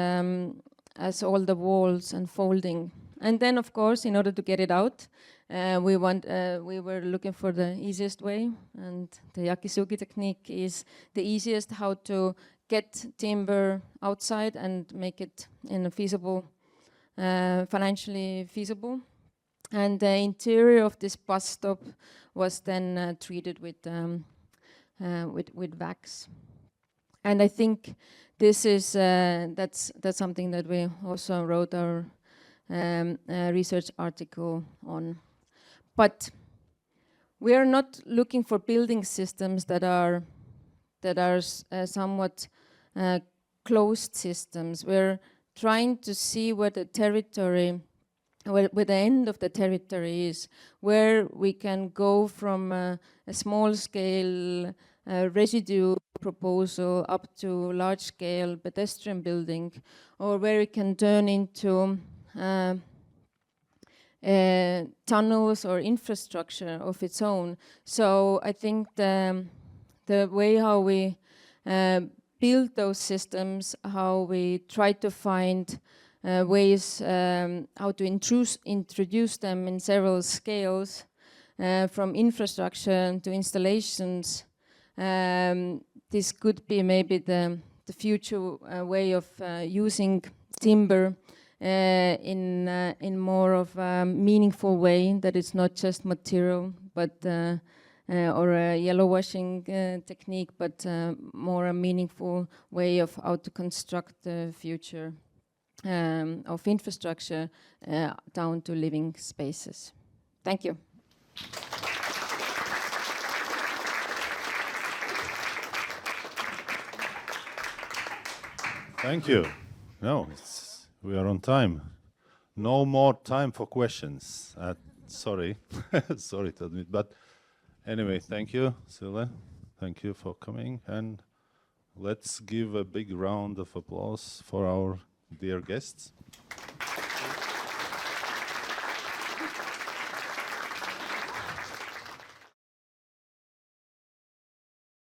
all the walls and folding. And then, of course, in order to get it out, we were looking for the easiest way, and the yakisugi technique is the easiest how to get timber outside and make it in a feasible, financially feasible. And the interior of this bus stop was then treated with wax. And I think this is that's something that we also wrote our research article on. But we are not looking for building systems that are somewhat closed systems. We're trying to see where the territory, where the end of the territory is, where we can go from a small scale residue proposal up to large scale pedestrian building, or where we can turn into tunnels or infrastructure of its own. So I think the way how we build those systems, how we try to find ways how to introduce them in several scales, from infrastructure to installations. This could be maybe the future way of using timber in more of a meaningful way, that it's not just material, but or a yellow washing technique, but more a meaningful way of how to construct the future of infrastructure down to living spaces. Thank you. Thank you. No, we are on time. No more time for questions. Sorry, sorry to admit, but anyway, thank you, Sille. Thank you for coming, and let's give a big round of applause for our dear guests.